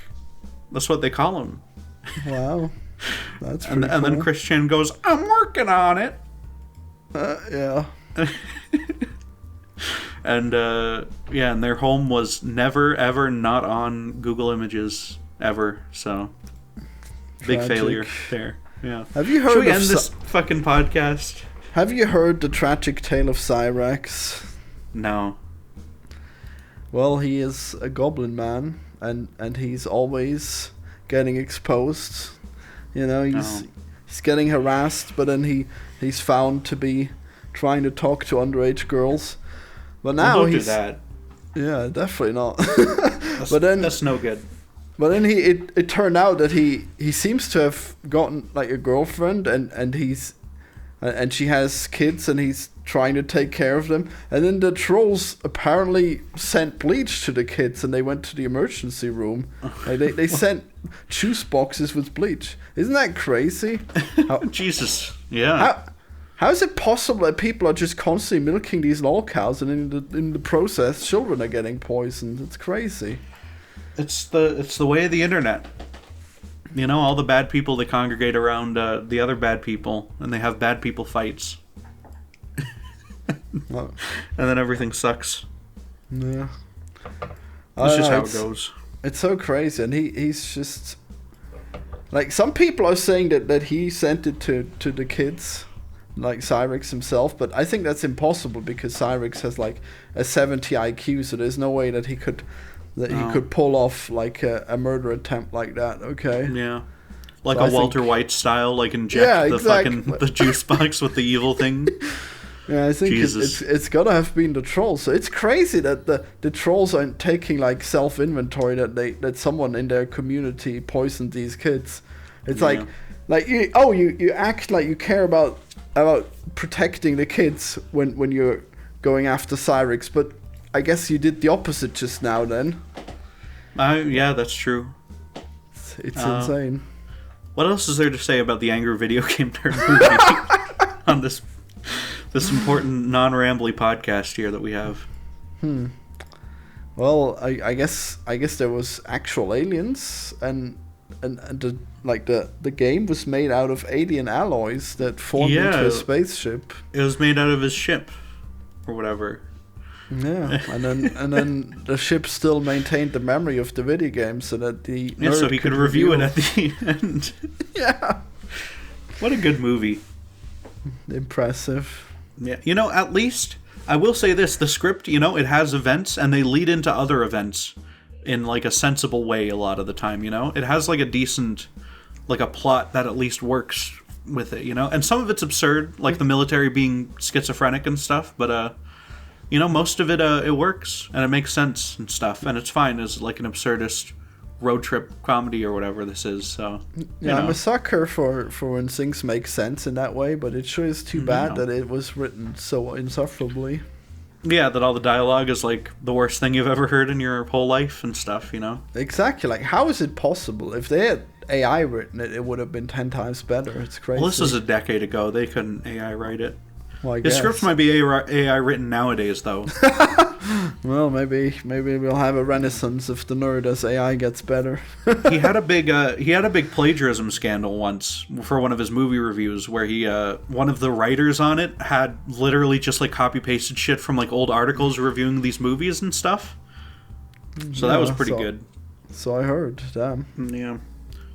That's what they call him. Wow, that's pretty and then Chris Chen goes, "I'm working on it." Yeah. And and their home was never ever not on Google Images ever. So big failure there. Yeah. Have you heard? Should we end this fucking podcast? Have you heard the tragic tale of Cyrax? No. Well, he is a goblin man, and he's always getting exposed. You know, he's getting harassed, but then he's found to be trying to talk to underage girls. But now don't do that. Yeah, definitely not. That's no good. But then it turned out that he seems to have gotten like a girlfriend, and she has kids, and he's trying to take care of them. And then the trolls apparently sent bleach to the kids, and they went to the emergency room. Like they sent juice boxes with bleach. Isn't that crazy? Jesus. Yeah. How is it possible that people are just constantly milking these lol cows, and in the process, children are getting poisoned? It's crazy. It's the way of the internet. You know, all the bad people, they congregate around the other bad people, and they have bad people fights. And then everything sucks. Yeah. That's just how it goes. It's so crazy, and he's just... Like, some people are saying that he sent it to the kids, like Cyrax himself, but I think that's impossible because Cyrax has like a 70 IQ, so there's no way that he could pull off like a murder attempt like that. Okay. Yeah. Like so a Walter White style, like inject the juice box with the evil thing. Yeah, I think it's gotta have been the trolls. So it's crazy that the trolls aren't taking like self-inventory that someone in their community poisoned these kids. It's like you act like you care about protecting the kids when you're going after Cyrax, but I guess you did the opposite just now then. Yeah, that's true. It's insane. What else is there to say about the Angry Video Game Nerd movie on this important non-rambly podcast here that we have? Well, I guess there was actual aliens, and the game was made out of alien alloys that formed into a spaceship. It was made out of his ship, or whatever. Yeah, and then the ship still maintained the memory of the video game, so that the nerd so he could review it at the end. Yeah, what a good movie. Impressive. Yeah, you know, at least I will say this: the script, you know, it has events and they lead into other events in like a sensible way a lot of the time. You know, it has like a decent, like a plot that at least works with it. You know, and some of it's absurd, like the military being schizophrenic and stuff, but you know, most of it it works and it makes sense and stuff, and it's fine as like an absurdist road trip comedy or whatever this is. So yeah, I'm a sucker for when things make sense in that way, but it sure is too bad that it was written so insufferably. Yeah, that all the dialogue is like the worst thing you've ever heard in your whole life and stuff, you know? Exactly. Like, how is it possible? If they had AI written it, it would have been 10 times better. It's crazy. Well, this was a decade ago. They couldn't AI write it. Well, I His guess. scripts might be AI written nowadays, though. Well, maybe we'll have a renaissance if the nerd as AI gets better. He had a big plagiarism scandal once for one of his movie reviews, where one of the writers on it had literally just like copy pasted shit from like old articles reviewing these movies and stuff. So that was pretty good. So I heard. Damn. Yeah,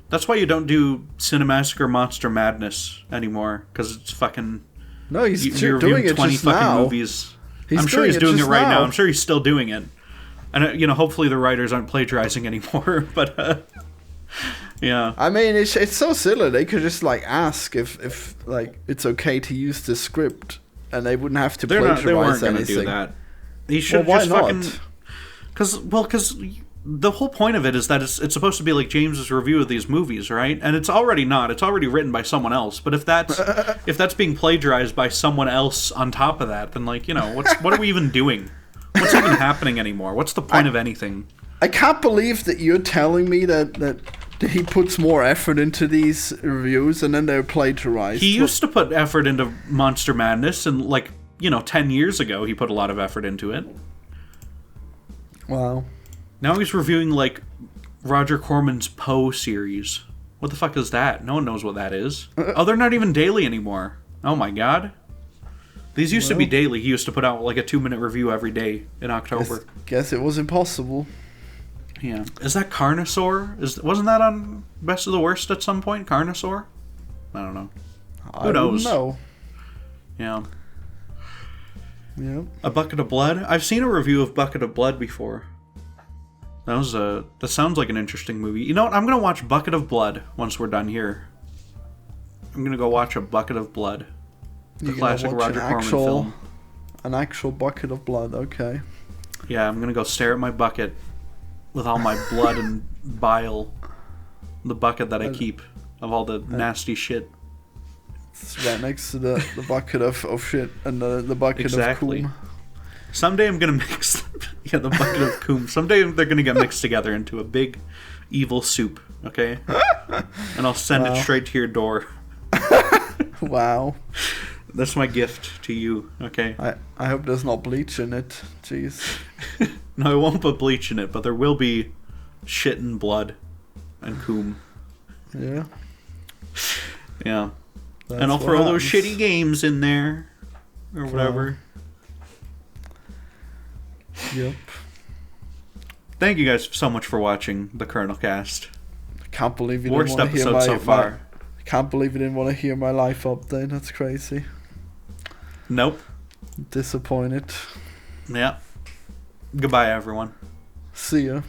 that's why you don't do Cinemassacre Monster Madness anymore, because it's fucking. No, he's doing it 20 just fucking now. Movies. I'm sure he's doing it right now. I'm sure he's still doing it. And, you know, hopefully the writers aren't plagiarizing anymore. But, yeah. I mean, it's so silly. They could just, like, ask if like, it's okay to use the script. And they wouldn't have to plagiarize anything. They weren't going to do that. He should just fucking... Because the whole point of it is that it's supposed to be like James's review of these movies, right? And it's already not. It's already written by someone else. But if that's being plagiarized by someone else on top of that, then like, you know, what are we even doing? What's What's even happening anymore? What's the point of anything? I can't believe that you're telling me that he puts more effort into these reviews and then they're plagiarized. He used to put effort into Monster Madness, and 10 years ago he put a lot of effort into it. Wow. Now he's reviewing Roger Corman's Poe series. What the fuck is that? No one knows what that is. Oh, they're not even daily anymore. Oh my god. These used to be daily. He used to put out a 2-minute review every day in October. Guess it was impossible. Yeah. Is that Carnosaur? Wasn't that on Best of the Worst at some point? Carnosaur? I don't know. Who knows? No. Yeah. Yeah. A Bucket of Blood? I've seen a review of Bucket of Blood before. That sounds like an interesting movie. You know what? I'm gonna watch Bucket of Blood once we're done here. I'm gonna go watch A Bucket of Blood. The classic Roger Corman film. An actual bucket of blood, okay. Yeah, I'm gonna go stare at my bucket with all my blood and bile. The bucket that I keep of all the nasty shit. It's right next to the bucket of shit and the bucket of coom. Someday I'm gonna mix the bucket of coom. Someday they're gonna get mixed together into a big evil soup, okay? And I'll send it straight to your door. Wow. That's my gift to you, okay? I hope there's not bleach in it. Jeez. No, I won't put bleach in it, but there will be shit and blood and coom. Yeah. Yeah. And I'll throw those shitty games in there. Or whatever. Yep. Thank you guys so much for watching the Colonelcast. I can't believe you Worst didn't want to hear episode so far. I can't believe you didn't want to hear my life update. That's crazy. Nope. Disappointed. Yeah. Goodbye, everyone. See ya.